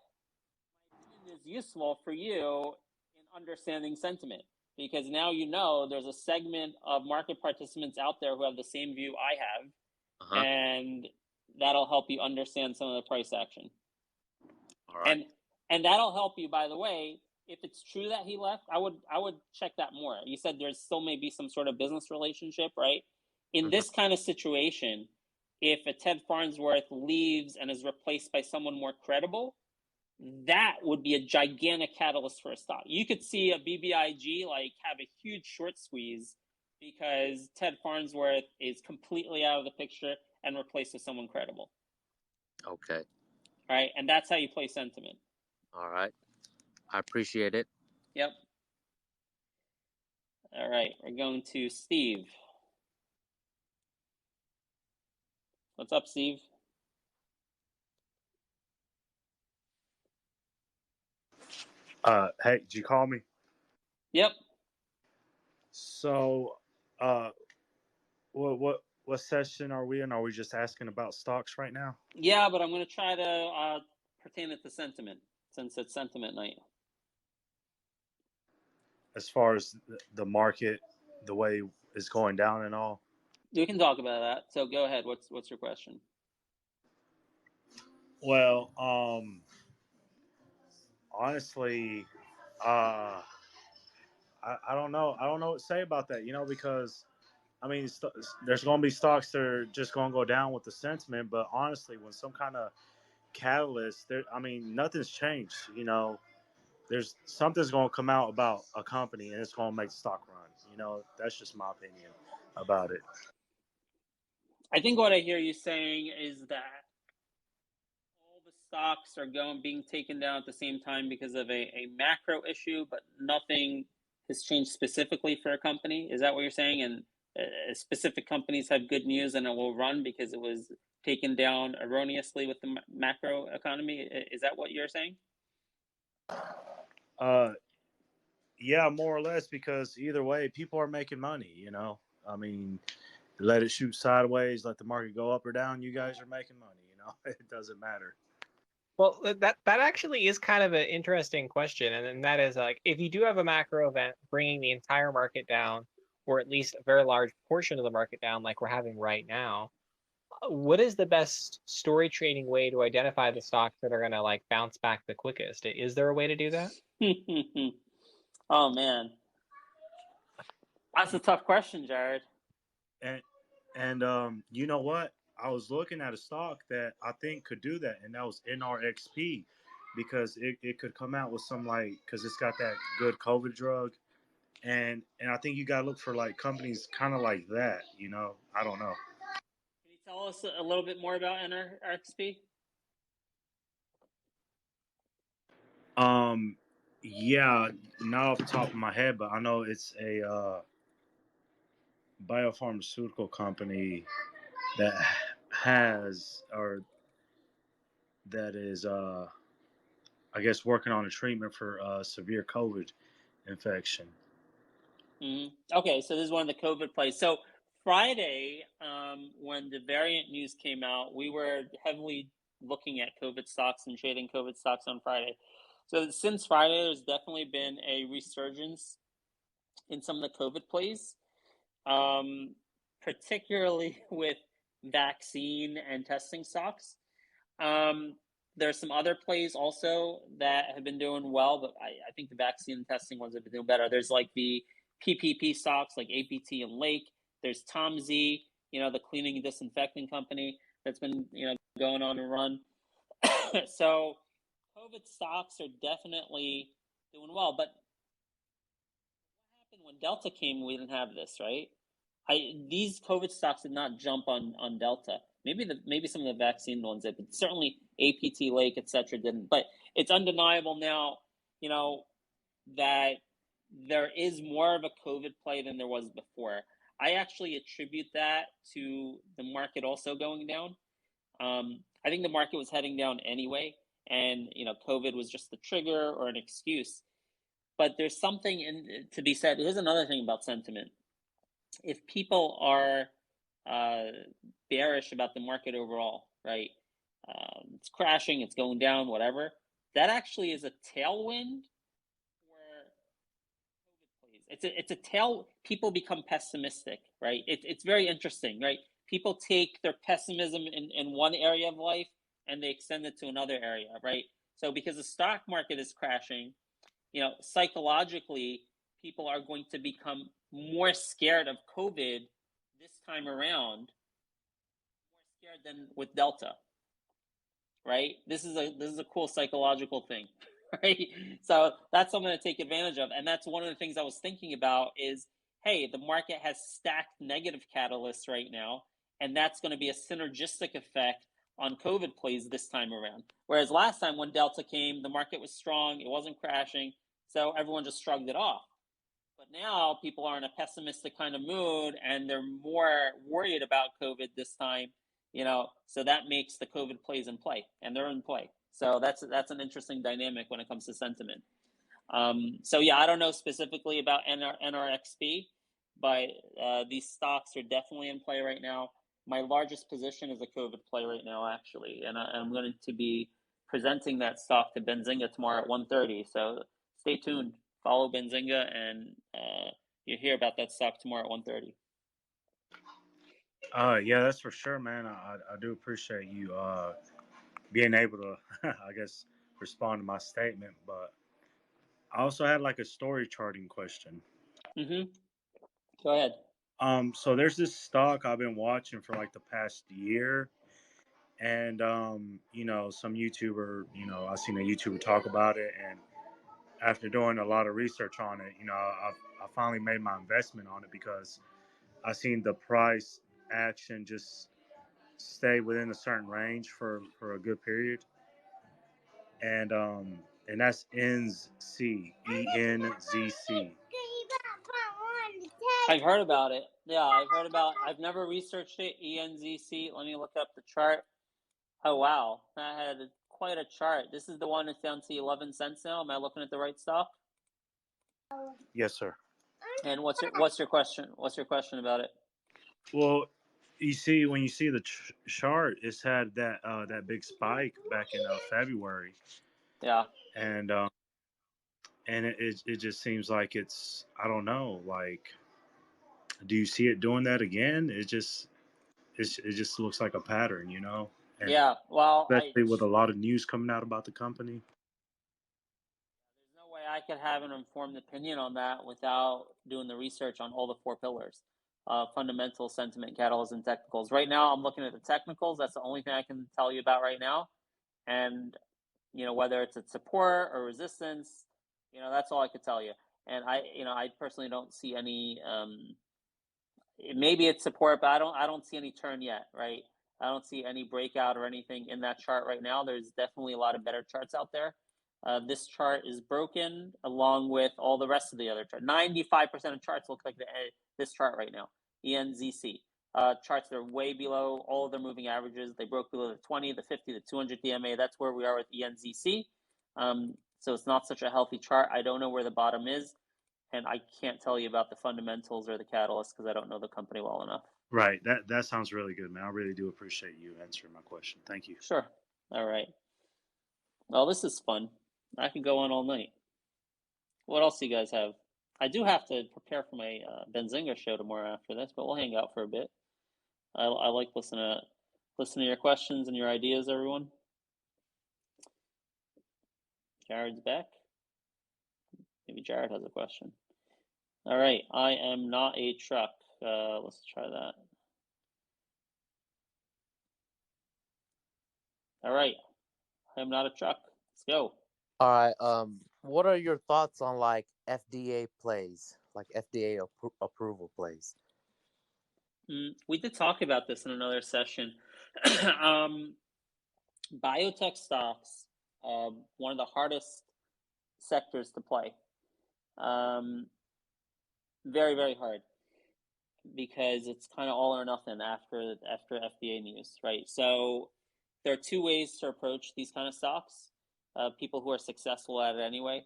My opinion is useful for you in understanding sentiment, because now there's a segment of market participants out there who have the same view I have, and that'll help you understand some of the price action. All right. And that'll help you, by the way, if it's true that he left, I would check that more. You said there's still may be some sort of business relationship, right? In this kind of situation, if a Ted Farnsworth leaves and is replaced by someone more credible, that would be a gigantic catalyst for a stock. You could see a BBIG have a huge short squeeze because Ted Farnsworth is completely out of the picture and replaced with someone credible. Okay. All right, and that's how you play sentiment. All right. I appreciate it. Yep. All right, we're going to Steve. What's up, Steve? Hey, did you call me? Yep. So, what session are we in? Are we just asking about stocks right now? Yeah, but I'm going to try to pertain it to sentiment, since it's sentiment night. As far as the market, the way it's going down and all. We can talk about that. So go ahead. What's your question? Well, honestly, I don't know. I don't know what to say about that. Because I mean, there's going to be stocks that are just going to go down with the sentiment. But honestly, when some kind of catalyst, nothing's changed. There's something's going to come out about a company and it's going to make the stock run. That's just my opinion about it. I think what I hear you saying is that all the stocks are being taken down at the same time because of a macro issue, but nothing has changed specifically for a company. Is that what you're saying? And specific companies have good news and it will run because it was taken down erroneously with the macro economy. Is that what you're saying? Yeah, more or less, because either way, people are making money, let it shoot sideways, let the market go up or down. You guys are making money, it doesn't matter. Well, that actually is kind of an interesting question. And that is if you do have a macro event bringing the entire market down, or at least a very large portion of the market down, like we're having right now, what is the best story trading way to identify the stocks that are going to bounce back the quickest? Is there a way to do that? Oh man, that's a tough question, Jared. And you know what? I was looking at a stock that I think could do that, and that was NRXP, because it could come out with some because it's got that good COVID drug, and I think you got to look for companies kind of like that. I don't know. Can you tell us a little bit more about NRXP? Yeah, not off the top of my head, but I know it's a biopharmaceutical company that is I guess working on a treatment for severe COVID infection. Mm-hmm. Okay, so this is one of the COVID plays. So Friday, when the variant news came out, we were heavily looking at COVID stocks and trading COVID stocks on Friday. So since Friday, there's definitely been a resurgence in some of the COVID plays, particularly with vaccine and testing stocks. There's some other plays also that have been doing well, but I think the vaccine and testing ones have been doing better. There's like the PPP stocks like APT and Lake. There's Tom Z, the cleaning and disinfecting company that's been, going on a run. So COVID stocks are definitely doing well. But what happened when Delta came? We didn't have this, right? These COVID stocks did not jump on Delta. Maybe some of the vaccine ones did, but certainly APT, Lake, etc. didn't. But it's undeniable now, that there is more of a COVID play than there was before. I actually attribute that to the market also going down. I think the market was heading down anyway, and COVID was just the trigger or an excuse. But there's something to be said. Here's another thing about sentiment. If people are bearish about the market overall, right? It's crashing, it's going down, whatever. That actually is a tailwind for COVID plays. It's a tail. People become pessimistic, right? It's very interesting, right? People take their pessimism in one area of life and they extend it to another area, right? So because the stock market is crashing, psychologically, people are going to become more scared of COVID this time around, more scared than with Delta, right? This is a cool psychological thing, right? So that's something to take advantage of. And that's one of the things I was thinking about is, hey, the market has stacked negative catalysts right now, and that's going to be a synergistic effect on COVID plays this time around. Whereas last time when Delta came, the market was strong, it wasn't crashing, so everyone just shrugged it off. But now people are in a pessimistic kind of mood, and they're more worried about COVID this time, so that makes the COVID plays in play, and they're in play. So that's an interesting dynamic when it comes to sentiment. So yeah, I don't know specifically about NRXP, but these stocks are definitely in play right now. My largest position is a COVID play right now, actually, and I'm going to be presenting that stock to Benzinga tomorrow at 1:30. So stay tuned, follow Benzinga, and you'll hear about that stock tomorrow at 1:30. Yeah, that's for sure, man. I do appreciate you being able to, I guess, respond to my statement. But I also had like a story charting question. Mm-hmm. Go ahead. So there's this stock I've been watching for like the past year, and some YouTuber, I seen a YouTuber talk about it, and after doing a lot of research on it, I finally made my investment on it because I seen the price action just stay within a certain range for a good period, and that's ENZC. I've heard about it. Yeah, I've never researched it. ENZC. Let me look up the chart. Oh wow, that had quite a chart. This is the one that's down to 11 cents now. Am I looking at the right stock? Yes, sir. And what's your question? What's your question about it? Well, you see, when you see the chart, it's had that big spike back in February. Yeah. And it just seems like it's, I don't know, like, do you see it doing that again? It just looks like a pattern, And yeah. Well, especially with a lot of news coming out about the company. There's no way I could have an informed opinion on that without doing the research on all the four pillars: fundamental, sentiment, catalysts, and technicals. Right now, I'm looking at the technicals. That's the only thing I can tell you about right now. And whether it's at support or resistance, that's all I could tell you. And I personally don't see any. Maybe it's support, but I don't see any turn yet, right? I don't see any breakout or anything in that chart right now. There's definitely a lot of better charts out there. This chart is broken along with all the rest of the other charts. 95% of charts look like this chart right now. ENZC. Charts that are way below all of their moving averages. They broke below the 20, the 50, the 200 DMA. That's where we are with ENZC. So it's not such a healthy chart. I don't know where the bottom is, and I can't tell you about the fundamentals or the catalysts because I don't know the company well enough. Right. That sounds really good, man. I really do appreciate you answering my question. Thank you. Sure. All right. Well, this is fun. I could go on all night. What else do you guys have? I do have to prepare for my Benzinga show tomorrow after this, but we'll hang out for a bit. I like listening to your questions and your ideas, everyone. Jared's back. Maybe Jared has a question. All right, I am not a truck. Let's try that. All right, I am not a truck. Let's go. All right. What are your thoughts on like FDA plays, like FDA approval plays? We did talk about this in another session. Biotech stocks, one of the hardest sectors to play. Very, very hard, because it's kind of all or nothing after FDA news, right? So there are two ways to approach these kind of stocks. People who are successful at it anyway.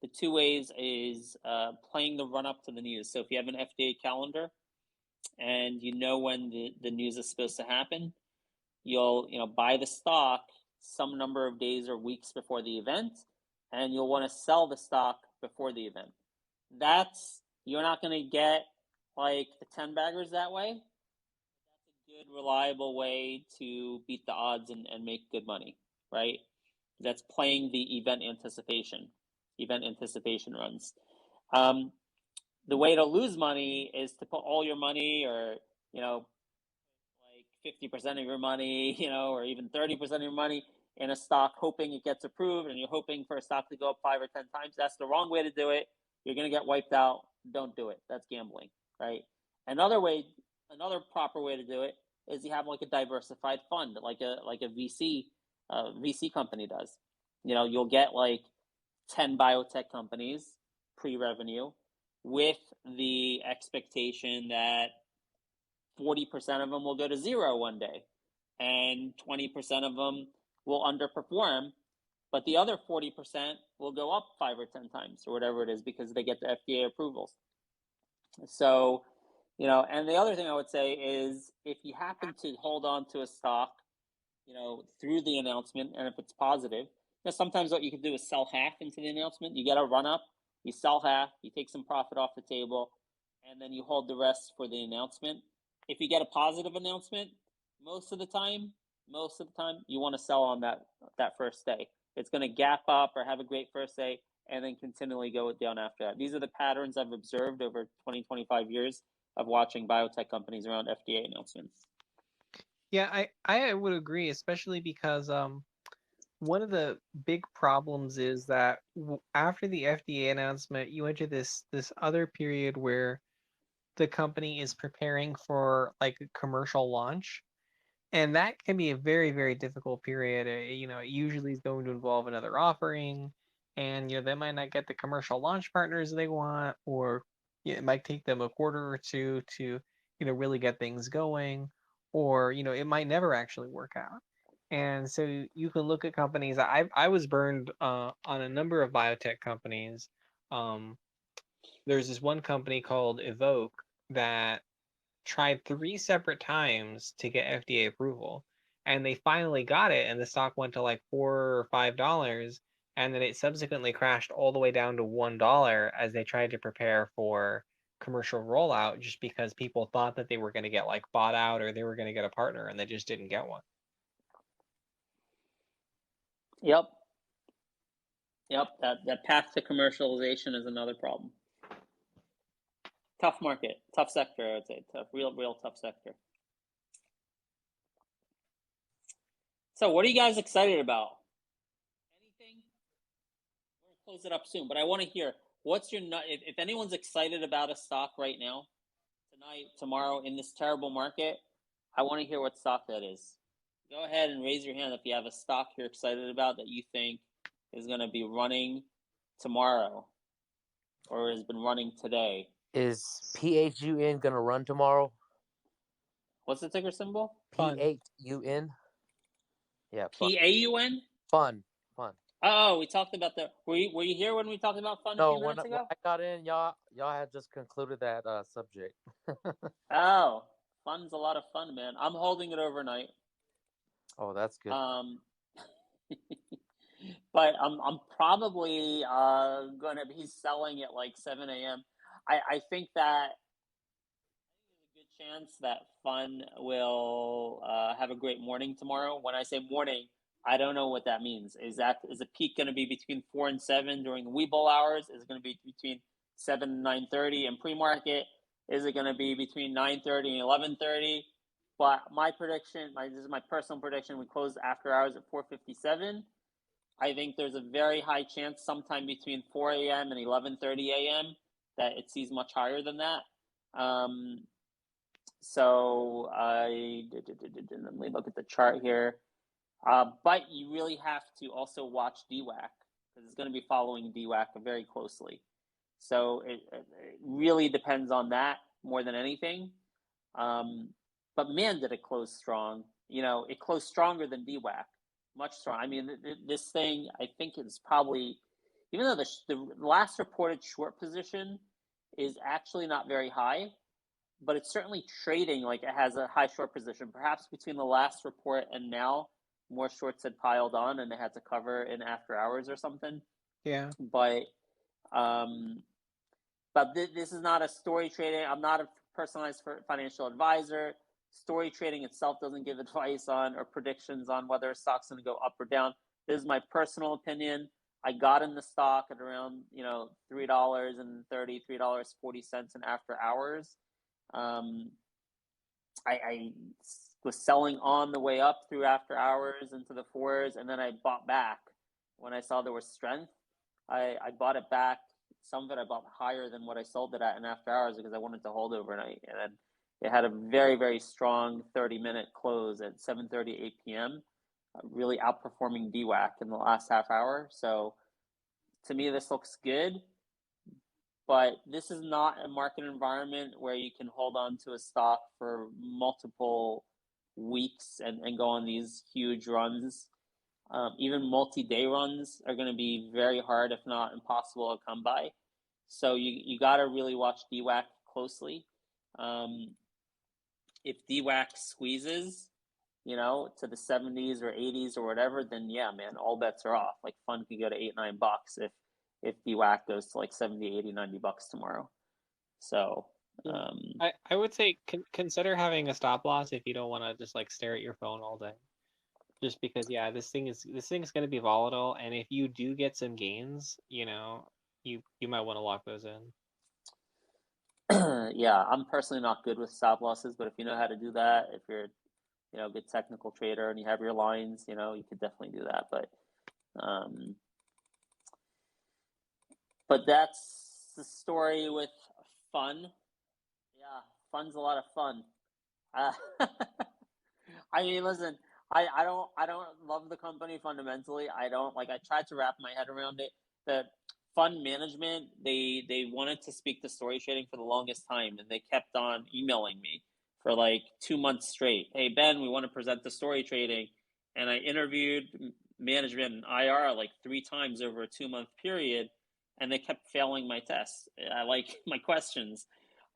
The two ways is playing the run up to the news. So if you have an FDA calendar and you know when the news is supposed to happen, you'll buy the stock some number of days or weeks before the event, and you'll want to sell the stock before the event. You're not going to get like the 10 baggers that way. That's a good, reliable way to beat the odds and make good money, right? That's playing the event anticipation runs. The way to lose money is to put all your money, or like 50% of your money, or even 30% of your money in a stock, hoping it gets approved, and you're hoping for a stock to go up 5 or 10 times. That's the wrong way to do it. You're going to get wiped out. Don't do it. That's gambling, right? Another proper way to do it is you have like a diversified fund, like a VC company does. You'll get like 10 biotech companies pre-revenue, with the expectation that 40% of them will go to zero one day, and 20% of them will underperform, but the other 40% will go up 5 or 10 times or whatever it is, because they get the FDA approvals. So, and the other thing I would say is, if you happen to hold on to a stock, through the announcement, and if it's positive, sometimes what you can do is sell half into the announcement. You get a run up, you sell half, you take some profit off the table, and then you hold the rest for the announcement. If you get a positive announcement, most of the time, you want to sell on that first day. It's going to gap up or have a great first day, and then continually go down after that. These are the patterns I've observed over 20, 25 years of watching biotech companies around FDA announcements. Yeah, I would agree, especially because one of the big problems is that after the FDA announcement, you enter this other period where the company is preparing for like a commercial launch, and that can be a very, very difficult period. It usually is going to involve another offering, and they might not get the commercial launch partners they want, or it might take them a quarter or two to really get things going, or it might never actually work out. And so you can look at companies. I was burned on a number of biotech companies. There's this one company called Evoke that tried 3 separate times to get FDA approval, and they finally got it, and the stock went to like $4 or $5, and then it subsequently crashed all the way down to $1 as they tried to prepare for commercial rollout, just because people thought that they were going to get like bought out, or they were going to get a partner, and they just didn't get one. Yep. That path to commercialization is another problem. Tough market, tough sector, I would say. Real tough sector. So what are you guys excited about? Anything? We're going to close it up soon, but I want to hear, what's your nut? If anyone's excited about a stock right now, tonight, tomorrow, in this terrible market, I want to hear what stock that is. Go ahead and raise your hand if you have a stock you're excited about that you think is going to be running tomorrow or has been running today. Is PHUN gonna run tomorrow? What's the ticker symbol? PHUN. Yeah. PAUN? Fun. Oh, we talked about that. Were you here when we talked about fun a few minutes ago? When I got in, y'all had just concluded that subject. Oh, fun's a lot of fun, man. I'm holding it overnight. Oh, that's good. but I'm probably going to be selling at like 7 a.m. I think that there's a good chance that Fun will have a great morning tomorrow. When I say morning, I don't know what that means. Is the peak going to be between 4 and 7 during the Webull hours? Is it going to be between 7 and 9:30 in pre-market? Is it going to be between 9:30 and 11:30? But my prediction, this is my personal prediction, we close after hours at 4:57. I think there's a very high chance sometime between 4 a.m. and 11:30 a.m. that it sees much higher than that. So let me look at the chart here. But you really have to also watch DWAC because it's going to be following DWAC very closely. So it really depends on that more than anything. But man, did it close strong. It closed stronger than DWAC, much stronger. I mean, this thing, I think is probably, even though the last reported short position is actually not very high, but it's certainly trading like it has a high short position. Perhaps between the last report and now, more shorts had piled on and they had to cover in after hours or something. Yeah. But this is not a story trading. I'm not a personalized financial advisor. Story trading itself doesn't give advice on or predictions on whether a stock's going to go up or down. This is my personal opinion. I got in the stock at around $3.30, $3.40 in after hours. I was selling on the way up through after hours into the fours, and then I bought back when I saw there was strength. I bought it back. Some of it I bought higher than what I sold it at in after hours because I wanted to hold overnight. And then it had a very, very strong 30-minute close at 7:30, 8 p.m., really outperforming DWAC in the last half hour. So to me, this looks good. But this is not a market environment where you can hold on to a stock for multiple weeks and go on these huge runs. Even multi-day runs are going to be very hard, if not impossible, to come by. So you got to really watch DWAC closely. If DWAC squeezes, to the 70s or 80s or whatever, then yeah, man, all bets are off. Like Fun could go to $8-9 if DWAC goes to like 70, 80, $90 tomorrow. So I would say consider having a stop loss if you don't want to just like stare at your phone all day. Just because, yeah, this thing is going to be volatile, and if you do get some gains, you might want to lock those in. Yeah, I'm personally not good with stop losses, but if you know how to do that, if you're a good technical trader and you have your lines, you could definitely do that. But that's the story with Fun. Yeah, Fun's a lot of fun. I mean, listen, I don't love the company fundamentally. I tried to wrap my head around it. The fund management, they wanted to speak to story trading for the longest time, and they kept on emailing me for like 2 months straight. Hey Ben, we want to present the story trading, and I interviewed management and IR like 3 times over a 2-month period, and they kept failing my tests. I like my questions.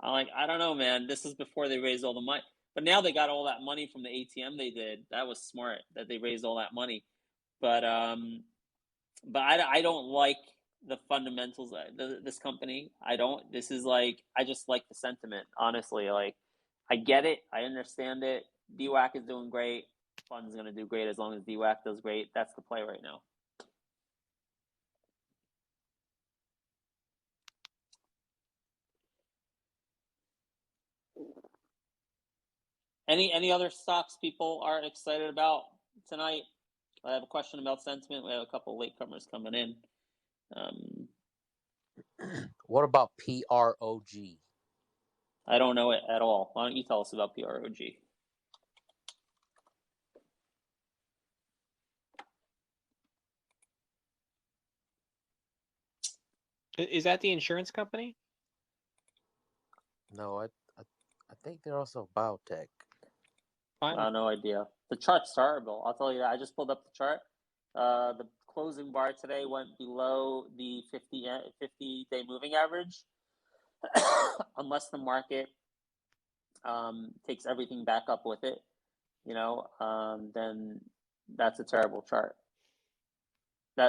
I'm like, I don't know, man. This is before they raised all the money. But now they got all that money from the ATM they did. That was smart that they raised all that money. But I don't like the fundamentals of this company. I don't. This is like, I just like the sentiment, honestly. Like, I get it. I understand it. DWAC is doing great. Fund's going to do great as long as DWAC does great. That's the play right now. Any other stocks people are excited about tonight? I have a question about sentiment. We have a couple of latecomers coming in. What about PROG? I don't know it at all. Why don't you tell us about PROG? Is that the insurance company? No, I think they're also biotech. No idea. The chart's terrible. I'll tell you that. I just pulled up the chart. The closing bar today went below the 50-day moving average. Unless the market takes everything back up with it, then that's a terrible chart.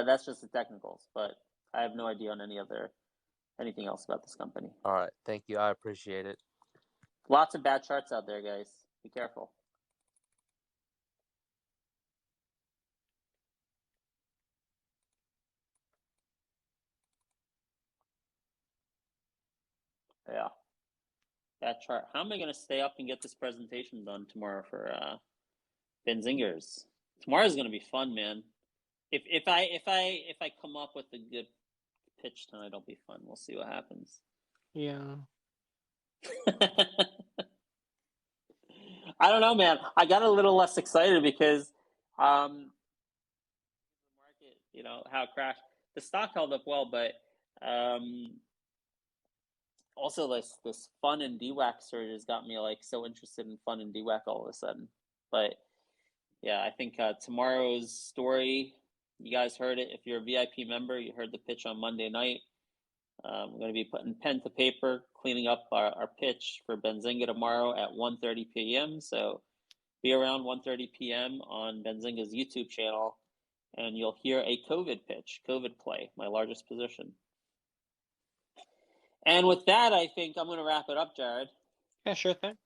That's just the technicals, but I have no idea on anything else about this company. All right, thank you. I appreciate it. Lots of bad charts out there, guys. Be careful. Yeah. That chart. How am I going to stay up and get this presentation done tomorrow for Benzingers? Tomorrow's going to be fun, man. If I come up with a good pitch tonight, it'll be fun. We'll see what happens. Yeah. I don't know, man. I got a little less excited because the market, how it crashed. The stock held up well, but also this fun and DWAC surge has got me like so interested in fun and DWAC all of a sudden. But yeah, I think tomorrow's story, you guys heard it. If you're a VIP member, you heard the pitch on Monday night. We're going to be putting pen to paper, cleaning up our pitch for Benzinga tomorrow at 1:30 p.m. So be around 1:30 p.m. on Benzinga's YouTube channel, and you'll hear a COVID pitch, COVID play, my largest position. And with that, I think I'm going to wrap it up, Jared. Yeah, sure thing.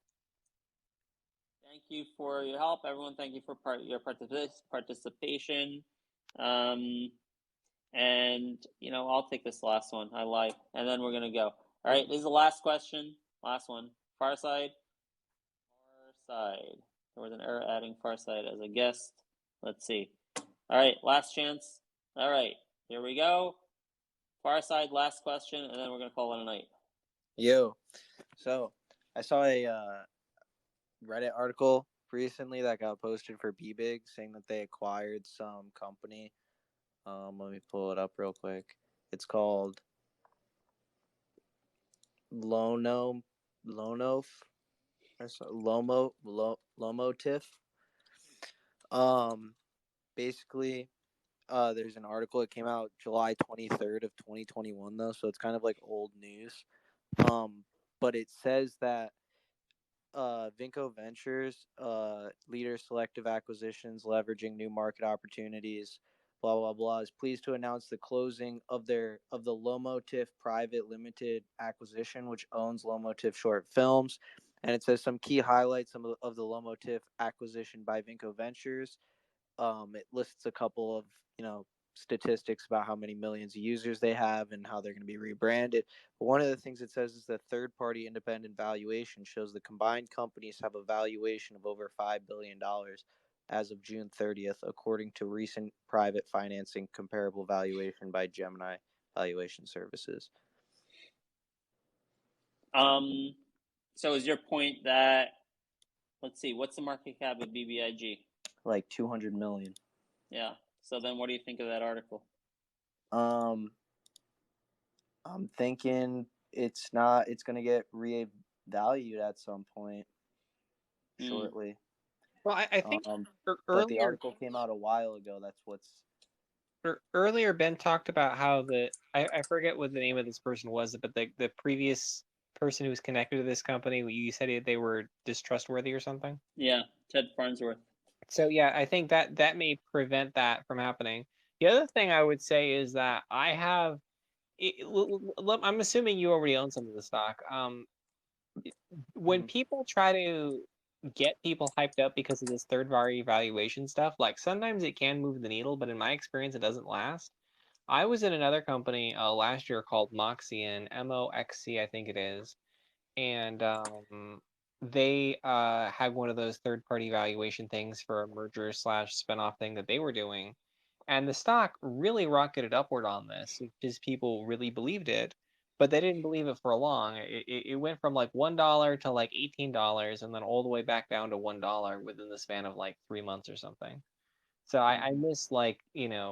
Thank you for your help, everyone. Thank you for your participation. And, I'll take this last one. I lied. And then we're going to go. All right, this is the last question. Last one. Far side. There was an error adding far side as a guest. Let's see. All right, last chance. All right, here we go. Far side, last question, and then we're going to call it a night. Yo, so I saw a Reddit article recently that got posted for BBig saying that they acquired some company. Let me pull it up real quick. It's called Lomotif. Basically, there's an article that came out July 23rd of 2021 though, so it's kind of like old news. But it says that Vinco Ventures, leader selective acquisitions, leveraging new market opportunities, blah blah blah, is pleased to announce the closing of the Lomotif Private Limited acquisition, which owns Lomotif Short Films. And it says some key highlights of the Lomotif acquisition by Vinco Ventures. It lists a couple of statistics about how many millions of users they have and how they're going to be rebranded. But one of the things it says is that third-party independent valuation shows the combined companies have a valuation of over $5 billion as of June 30th, according to recent private financing comparable valuation by Gemini Valuation Services. So is your point that, let's see, what's the market cap of BBIG? Like 200 million. Yeah. So then what do you think of that article? I'm thinking it's going to get revalued at some point shortly. Well, I think but the article came out a while ago. That's what's earlier. Ben talked about how I forget what the name of this person was, but the previous person who was connected to this company, you said they were distrustworthy or something. Yeah, Ted Farnsworth. So yeah, I think that may prevent that from happening. The other thing I would say is that I'm assuming you already own some of the stock. When people try to get people hyped up because of this third-party valuation stuff, like sometimes it can move the needle, but in my experience, it doesn't last. I was in another company last year called Moxian, MOXC, I think it is, and they had one of those third-party valuation things for a merger / spinoff thing that they were doing, and the stock really rocketed upward on this because people really believed it, but they didn't believe it for long. It went from like $1 to like $18, and then all the way back down to $1 within the span of like 3 months or something. So I missed like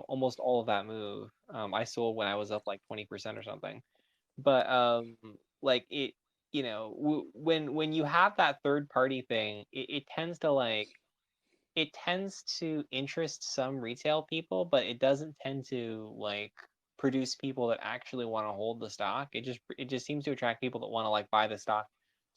almost all of that move. I sold when I was up like 20% or something, but like it. When you have that third party thing, it tends to interest some retail people, but it doesn't tend to like produce people that actually want to hold the stock. It just seems to attract people that want to like buy the stock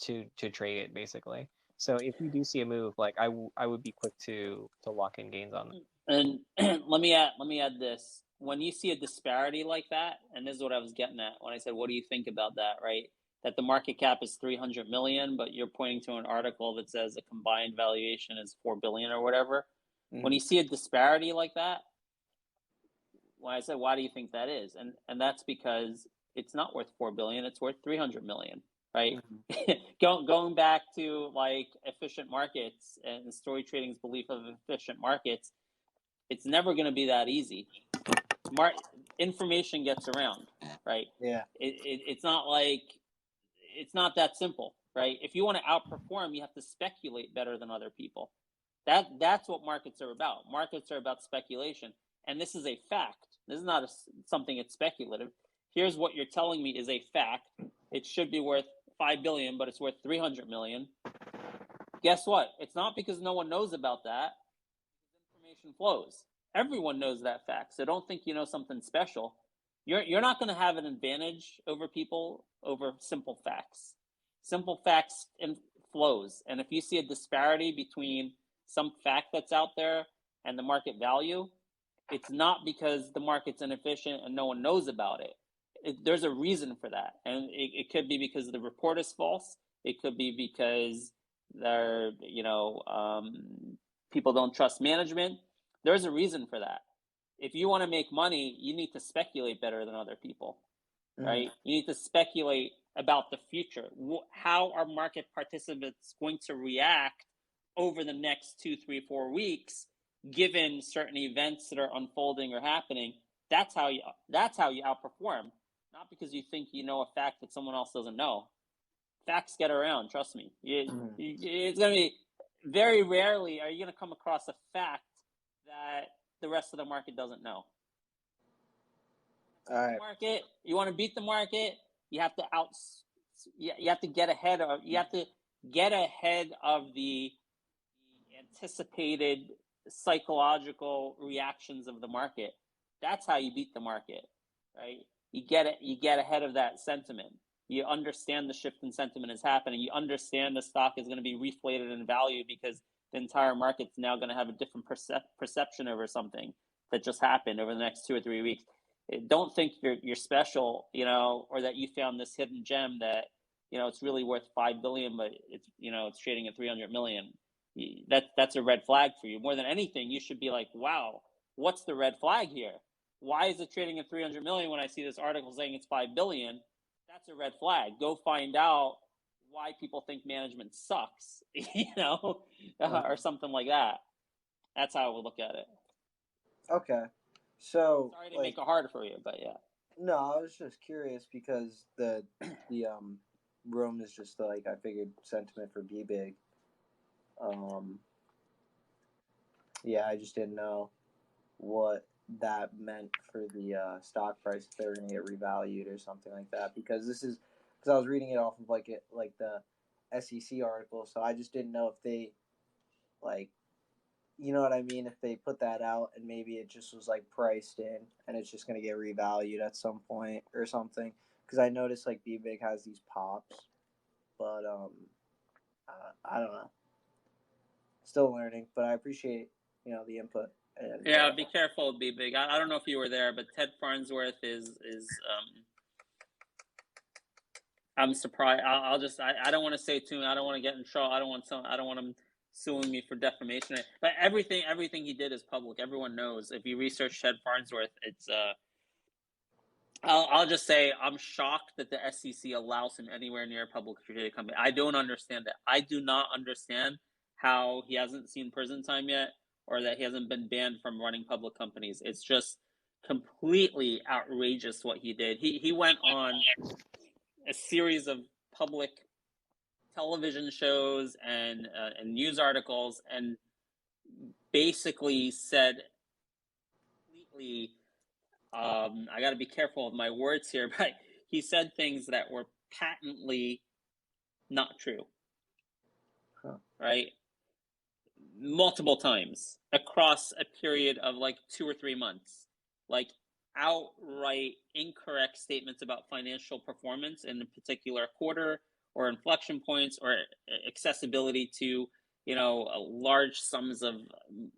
to trade it basically. So if you do see a move, like I would be quick to lock in gains on it. And let me add this. when you see a disparity like that, and this is what I was getting at when I said, what do you think about that, right? That the market cap is 300 million, but you're pointing to an article that says a combined valuation is 4 billion or whatever. When you see a disparity like that, when I said, why do you think that is? And that's because it's not worth 4 billion, it's worth 300 million, right? Going back to like efficient markets and StoryTrading's belief of efficient markets, it's never going to be that easy. Information gets around, right? Yeah. It's not like, it's not that simple, right? If you want to outperform, you have to speculate better than other people. That's what markets are about. Markets are about speculation. And this is a fact. This is not something that's speculative. Here's what you're telling me is a fact. It should be worth 5 billion, but it's worth 300 million. Guess what? It's not because no one knows about that. Information flows. Everyone knows that fact. So don't think you know something special. You're not going to have an advantage over people over simple facts. Simple facts flows. And if you see a disparity between some fact that's out there and the market value, it's not because the market's inefficient and no one knows about it. There's a reason for that. And it could be because the report is false. It could be because they're, people don't trust management. There's a reason for that. If you want to make money, you need to speculate better than other people, right? You need to speculate about the future. How are market participants going to react over the next 2, 3, 4 weeks, given certain events that are unfolding or happening? That's how you outperform, not because you think you know a fact that someone else doesn't know. Facts get around, trust me. It's going to be very rarely are you going to come across a fact that the rest of the market doesn't know. All right. Market, you want to beat the market, you have to get ahead of the anticipated psychological reactions of the market. That's how you beat the market, right? You get ahead of that sentiment. You understand the shift in sentiment is happening. You understand the stock is going to be reflated in value because the entire market's now going to have a different perception over something that just happened over the next 2 or 3 weeks. Don't think you're special, or that you found this hidden gem that, it's really worth 5 billion, but it's trading at 300 million. That's a red flag for you. More than anything, you should be like, wow, what's the red flag here? Why is it trading at 300 million when I see this article saying it's 5 billion? That's a red flag. Go find out why people think management sucks, or something like that. That's how I would look at it. Okay. So sorry to make it harder for you, but yeah. No, I was just curious because the room is just like, I figured sentiment for B big. Yeah, I just didn't know what that meant for the stock price, if they were going to get revalued or something like that, because I was reading it off of like the SEC article, so I just didn't know if they, like, you know what I mean, if they put that out and maybe it just was like priced in and it's just going to get revalued at some point or something, because I noticed like B-Big has these pops, but I don't know, still learning, but I appreciate the input. And, yeah, be careful, B-Big. I don't know if you were there, but Ted Farnsworth is I'm surprised. I don't want to say too. I don't want to get in trouble. I don't want him suing me for defamation. But everything he did is public. Everyone knows. If you research Ted Farnsworth, it's I'll just say I'm shocked that the SEC allows him anywhere near a publicly traded company. I don't understand that. I do not understand how he hasn't seen prison time yet, or that he hasn't been banned from running public companies. It's just completely outrageous what he did. He went on a series of public television shows and news articles and basically said completely, I got to be careful with my words here, but he said things that were patently not true, right? Multiple times across a period of like 2 or 3 months, like outright incorrect statements about financial performance in a particular quarter, or inflection points, or accessibility to large sums of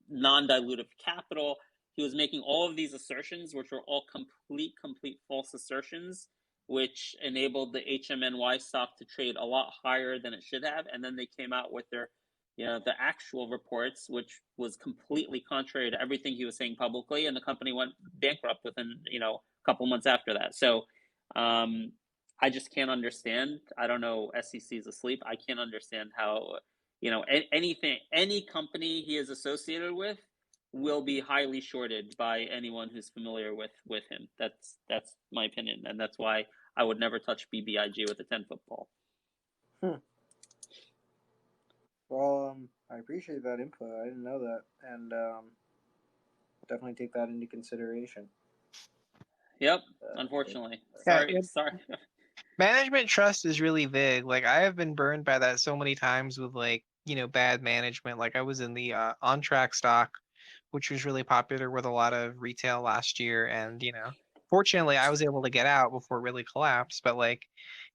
non-dilutive capital. he was making all of these assertions, which were all complete false assertions, which enabled the HMNY stock to trade a lot higher than it should have. And then they came out with their, the actual reports, which was completely contrary to everything he was saying publicly. And the company went bankrupt within, a couple months after that. So I just can't understand. I don't know, SEC is asleep. I can't understand how, any company he is associated with will be highly shorted by anyone who's familiar with him. That's my opinion, and that's why I would never touch BBIG with a 10-foot pole. Well, I appreciate that input. I didn't know that, and definitely take that into consideration. Yep, unfortunately. Sorry. Management trust is really big. Like, I have been burned by that so many times with, like, bad management. Like, I was in the On Track stock, which was really popular with a lot of retail last year, and fortunately I was able to get out before it really collapsed. But like,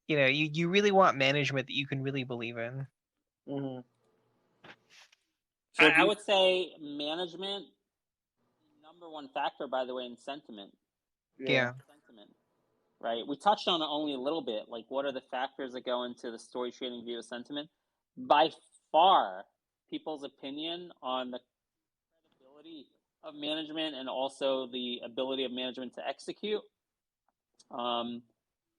you really want management that you can really believe in. Mm-hmm. So I would say management, number one factor, by the way, in sentiment. Yeah. Sentiment, right? We touched on it only a little bit. Like, what are the factors that go into the story trading view of sentiment? By far, people's opinion on the credibility of management and also the ability of management to execute.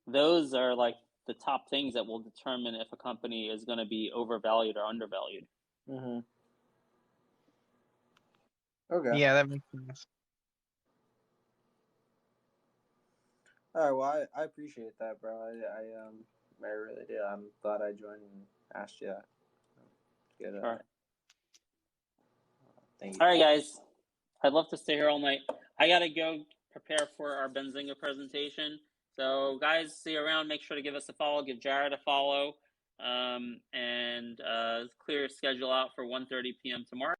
Those are like the top things that will determine if a company is going to be overvalued or undervalued. Mm-hmm. Okay. Yeah, that makes sense. All right. Well, I appreciate that, bro. I really did. I'm glad I joined and asked you that. Good. Sure. Thank you. All right, guys. I'd love to stay here all night. I gotta go prepare for our Benzinga presentation. So, guys, see you around. Make sure to give us a follow. Give Jared a follow, and clear your schedule out for 1:30 p.m. tomorrow.